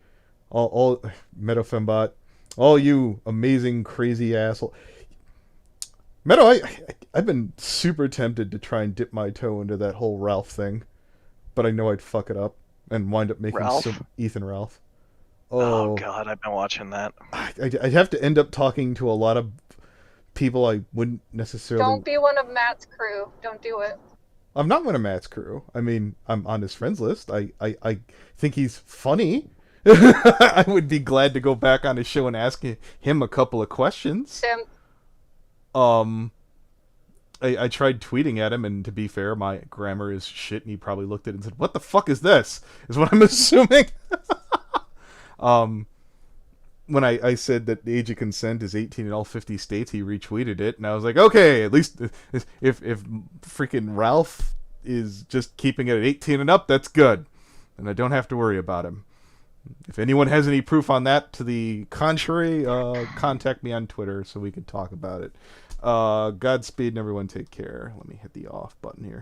all Metafembot, all you amazing crazy asshole. Meadow, I've been super tempted to try and dip my toe into that whole Ralph thing, but I know I'd fuck it up and wind up making Ethan Ralph.
Oh God, I've been watching that.
I'd have to end up talking to a lot of people I wouldn't necessarily...
Don't be one of Matt's crew. Don't do it.
I'm not one of Matt's crew. I mean, I'm on his friends list. I think he's funny. I would be glad to go back on his show and ask him a couple of questions. I tried tweeting at him, and to be fair, my grammar is shit, and he probably looked at it and said, "What the fuck is this?" is what I'm assuming. When I said that the age of consent is 18 in all 50 states, he retweeted it, and I was like, okay, at least if freaking Ralph is just keeping it at 18 and up, that's good. And I don't have to worry about him. If anyone has any proof on that to the contrary, contact me on Twitter so we can talk about it. Godspeed and everyone take care. Let me hit the off button here.